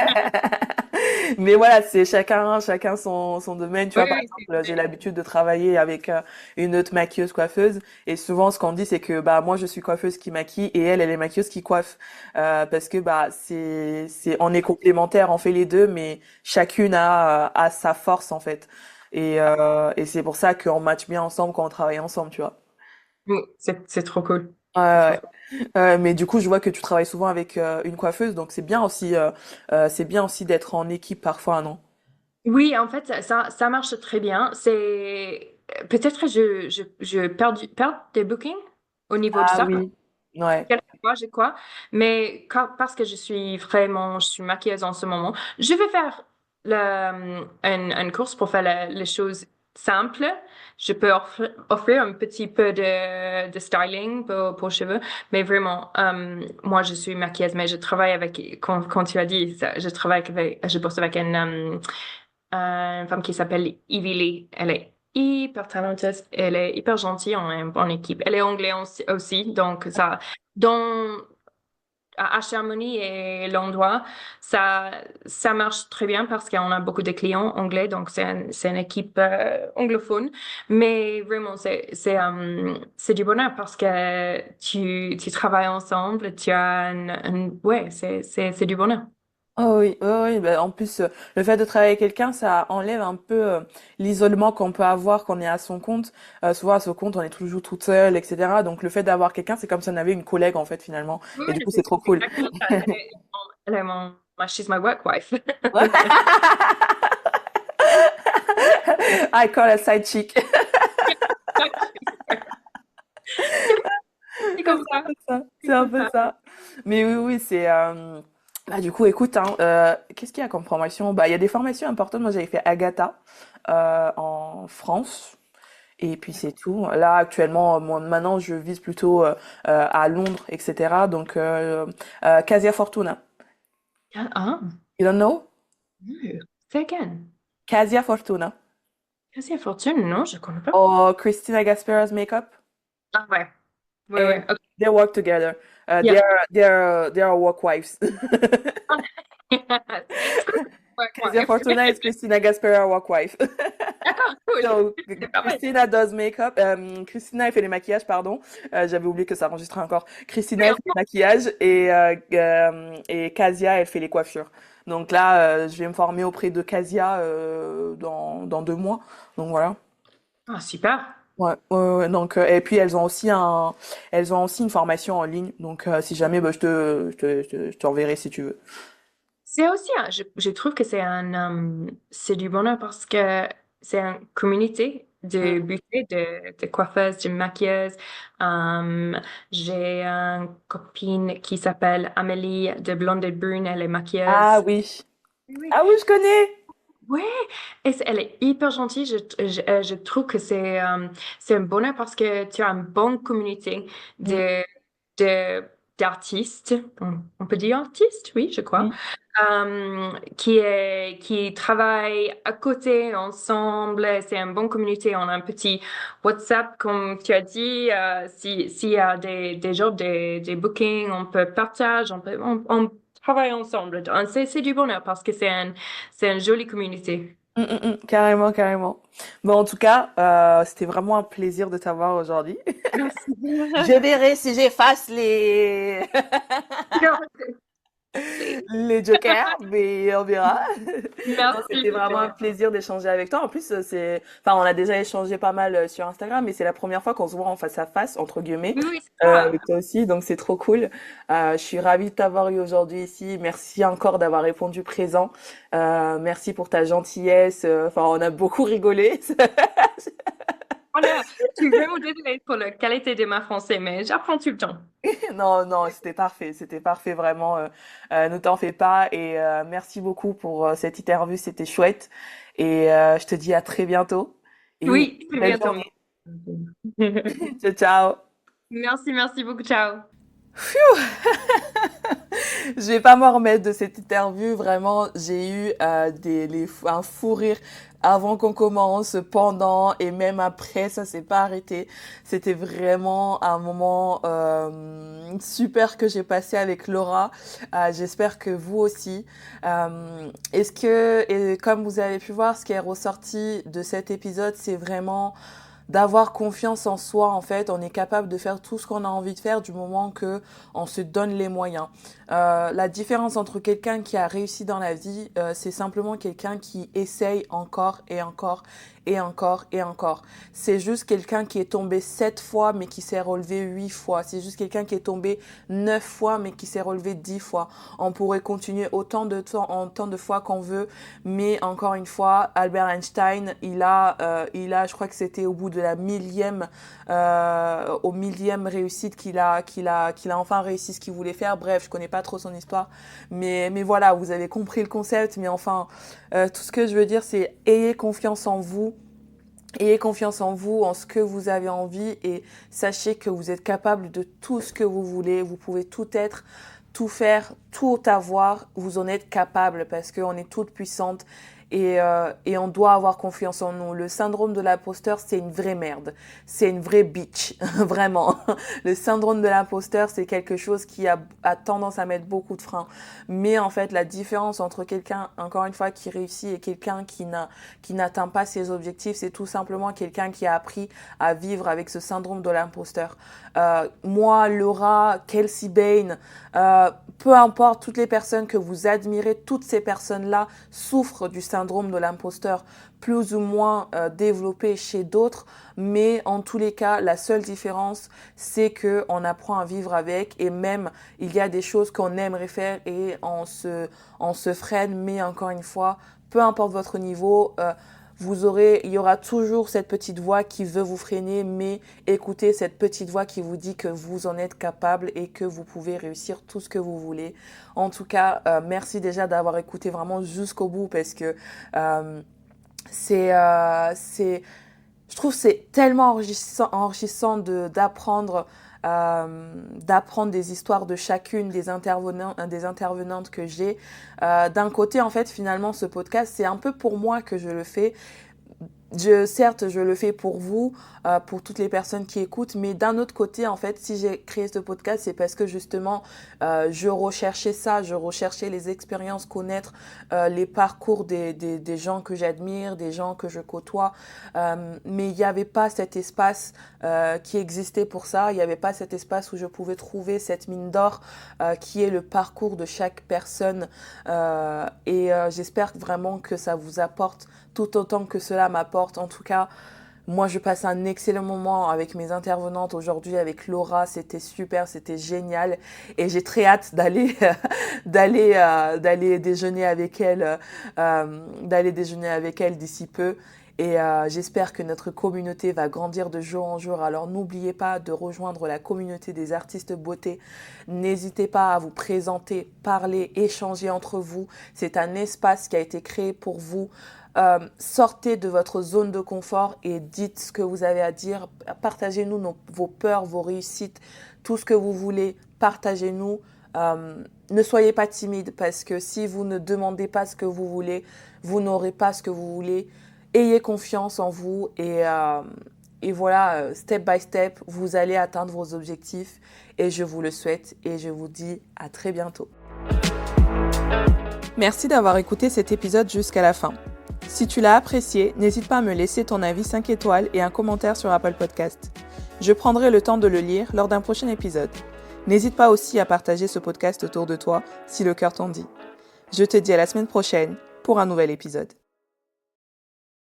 Mais voilà, c'est chacun son domaine. Tu Oui, vois, par oui, exemple, j'ai l'habitude de travailler avec une autre maquilleuse coiffeuse. Et souvent, ce qu'on dit, c'est que bah moi, je suis coiffeuse qui maquille et elle est maquilleuse qui coiffe. Parce que bah on est complémentaires, on fait les deux, mais chacune a sa force en fait. Et c'est pour ça qu'on match bien ensemble quand on travaille ensemble, tu vois. oui, c'est trop cool. Ouais, C'est trop ouais. cool. Mais du coup, je vois que tu travailles souvent avec une coiffeuse, donc c'est bien aussi d'être en équipe parfois, non? Oui, en fait, ça marche très bien. C'est peut-être que je perds des bookings au niveau de Ah ça. oui. Ouais. Quelquefois, j'ai quoi. Mais parce que je suis maquilleuse en ce moment, je vais faire une course pour faire les choses simples. Je peux offrir un petit peu de styling pour cheveux, mais vraiment, moi, je suis maquilleuse, mais je travaille avec, quand tu as dit, je travaille avec, je bosse avec une femme qui s'appelle Ivy Lee. Elle est hyper talentueuse, elle est hyper gentille en équipe. Elle est anglaise aussi, donc ça, dans à Chamonix et l'endroit, ça marche très bien parce qu'on a beaucoup de clients anglais, donc c'est une équipe anglophone. Mais vraiment, c'est du bonheur parce que tu travailles ensemble, tu as ouais, c'est du bonheur. Oh oui, oh oui. Bah, en plus, le fait de travailler avec quelqu'un, ça enlève un peu l'isolement qu'on peut avoir quand on est à son compte. Souvent, à son compte, on est toujours toute seule, etc. Donc, le fait d'avoir quelqu'un, c'est comme si on avait une collègue, en fait, finalement. Oui, Et du coup, c'est trop c'est cool. exactement ça. Elle est she's my work wife. I call a side chick. C'est C'est comme un ça. peu ça. C'est C'est un comme peu ça. ça. Mais oui, oui, bah, du coup, écoute, hein, qu'est-ce qu'il y a comme formation? Bah, il y a des formations importantes. Moi, j'avais fait Agatha en France. Et puis c'est tout. Là, actuellement, moi, maintenant, je vise plutôt à Londres, etc. Donc, Casia Fortuna. Ah, You don't know? no. Say again. Casia Fortuna. Cassie Fortune, non, je connais pas. Or Christina Gaspera's makeup. Ah ouais, ouais, And ouais. Ok. they work together. Yeah. They are work wives. C'est quoi work Casia wife? Fortuna is Christina Gaspera work wife. D'accord, cool. So, C'est pas mal. Christina does makeup. Christina, elle fait les maquillages, pardon. J'avais oublié que ça enregistrait encore. Christina, Oui, elle fait les maquillages et Casia, elle fait les coiffures. Donc là, je vais me former auprès de Casia dans 2 mois. Donc voilà. ah, super. Ouais, ouais, ouais. Donc, et puis elles ont aussi une formation en ligne. Donc, si jamais, bah, je t'enverrai si tu veux. C'est aussi, je trouve que c'est du bonheur parce que c'est une communauté de Mm. beauté, de coiffeuses, de maquilleuses. J'ai une copine qui s'appelle Amélie de Blonde et Brune, elle est Ah maquilleuse. oui. Oui. Ah oui, je connais. Ouais, et elle est hyper gentille. Je trouve que c'est un bonheur parce que tu as une bonne communauté Mm, de, de, d'artistes. On peut dire artistes, oui, je crois. mm. Qui travaillent à côté, ensemble. C'est une bonne communauté. On a un petit WhatsApp, comme tu as dit. S'il y a des jobs, des bookings, on peut partager, on travaille ensemble. Donc, c'est du bonheur parce que c'est une jolie communauté. Carrément, carrément. Bon, en tout cas, c'était vraiment un plaisir de t'avoir aujourd'hui. Merci. Je verrai si j'efface les jokers, mais on verra. Non, Merci, c'était vraiment un Victoria. plaisir d'échanger avec toi. En plus, enfin, on a déjà échangé pas mal sur Instagram, mais c'est la première fois qu'on se voit en face à face, entre guillemets, Oui, oui, c'est ça. avec toi aussi, donc c'est trop cool. Je suis ravie de t'avoir eu aujourd'hui ici. Merci encore d'avoir répondu présent. Merci pour ta gentillesse. Enfin, on a beaucoup rigolé. Je suis vraiment désolée pour la qualité de ma français, mais j'apprends tout le temps. Non, non, c'était parfait vraiment. Ne t'en fais pas et merci beaucoup pour cette interview, c'était chouette. Et je te dis à très bientôt et Oui, c'est belle bientôt. journée. Ciao, ciao. Merci, merci beaucoup. Ciao. Je vais pas m'en remettre de cette interview. Vraiment, j'ai eu un fou rire avant qu'on commence, pendant et même après. Ça s'est pas arrêté. C'était vraiment un moment super que j'ai passé avec Laura. J'espère que vous aussi. Et comme vous avez pu voir, ce qui est ressorti de cet épisode, c'est vraiment d'avoir confiance en soi. En fait, on est capable de faire tout ce qu'on a envie de faire du moment que on se donne les moyens. La différence entre quelqu'un qui a réussi dans la vie, c'est simplement quelqu'un qui essaye encore et encore et encore et encore. C'est juste quelqu'un qui est tombé 7 fois mais qui s'est relevé 8 fois. C'est juste quelqu'un qui est tombé 9 fois mais qui s'est relevé 10 fois. On pourrait continuer autant de fois qu'on veut, mais encore une fois, Albert Einstein, il a, je crois que c'était au bout de la millième réussite qu'il a enfin réussi ce qu'il voulait faire. Bref, je connais pas trop son histoire, mais voilà, vous avez compris le concept. Mais enfin, tout ce que je veux dire, c'est ayez confiance en vous. Ayez confiance en vous, en ce que vous avez envie, et sachez que vous êtes capable de tout ce que vous voulez. Vous pouvez tout être, tout faire, tout avoir. Vous en êtes capable parce qu'on est toutes puissantes. Et on doit avoir confiance en nous. Le syndrome de l'imposteur, c'est une vraie merde. C'est une vraie bitch, vraiment. Le syndrome de l'imposteur, c'est quelque chose qui a tendance à mettre beaucoup de freins. Mais en fait, la différence entre quelqu'un, encore une fois, qui réussit et quelqu'un qui n'atteint pas ses objectifs, c'est tout simplement quelqu'un qui a appris à vivre avec ce syndrome de l'imposteur. Moi, Laura, Kelsey Bain, peu importe, toutes les personnes que vous admirez, toutes ces personnes-là souffrent du syndrome de l'imposteur, plus ou moins développé chez d'autres, mais en tous les cas, la seule différence, c'est que on apprend à vivre avec, et même il y a des choses qu'on aimerait faire et on se freine, mais encore une fois, peu importe votre niveau, il y aura toujours cette petite voix qui veut vous freiner, mais écoutez cette petite voix qui vous dit que vous en êtes capable et que vous pouvez réussir tout ce que vous voulez. En tout cas, merci déjà d'avoir écouté vraiment jusqu'au bout, parce que je trouve que c'est tellement enrichissant d'apprendre des histoires de chacune des intervenantes que j'ai. D'un côté, en fait, finalement, ce podcast, c'est un peu pour moi que je le fais. Certes, je le fais pour vous, pour toutes les personnes qui écoutent, mais d'un autre côté, en fait, si j'ai créé ce podcast, c'est parce que justement, je recherchais ça, je recherchais les expériences, connaître les parcours des gens que j'admire, des gens que je côtoie, mais il n'y avait pas cet espace qui existait pour ça, il n'y avait pas cet espace où je pouvais trouver cette mine d'or qui est le parcours de chaque personne, et j'espère vraiment que ça vous apporte tout autant que cela m'apporte. En tout cas, moi, je passe un excellent moment avec mes intervenantes aujourd'hui, avec Laura. C'était super, c'était génial. Et j'ai très hâte d'aller déjeuner avec elle, d'ici peu. Et j'espère que notre communauté va grandir de jour en jour. Alors n'oubliez pas de rejoindre la communauté des artistes beauté. N'hésitez pas à vous présenter, parler, échanger entre vous. C'est un espace qui a été créé pour vous. Sortez de votre zone de confort et dites ce que vous avez à dire. Partagez-nous vos peurs, vos réussites, tout ce que vous voulez. Partagez-nous. Ne soyez pas timide, parce que si vous ne demandez pas ce que vous voulez, vous n'aurez pas ce que vous voulez. Ayez confiance en vous et voilà, step by step, vous allez atteindre vos objectifs, et je vous le souhaite, et je vous dis à très bientôt. Merci d'avoir écouté cet épisode jusqu'à la fin. Si tu l'as apprécié, n'hésite pas à me laisser ton avis 5 étoiles et un commentaire sur Apple Podcast. Je prendrai le temps de le lire lors d'un prochain épisode. N'hésite pas aussi à partager ce podcast autour de toi si le cœur t'en dit. Je te dis à la semaine prochaine pour un nouvel épisode.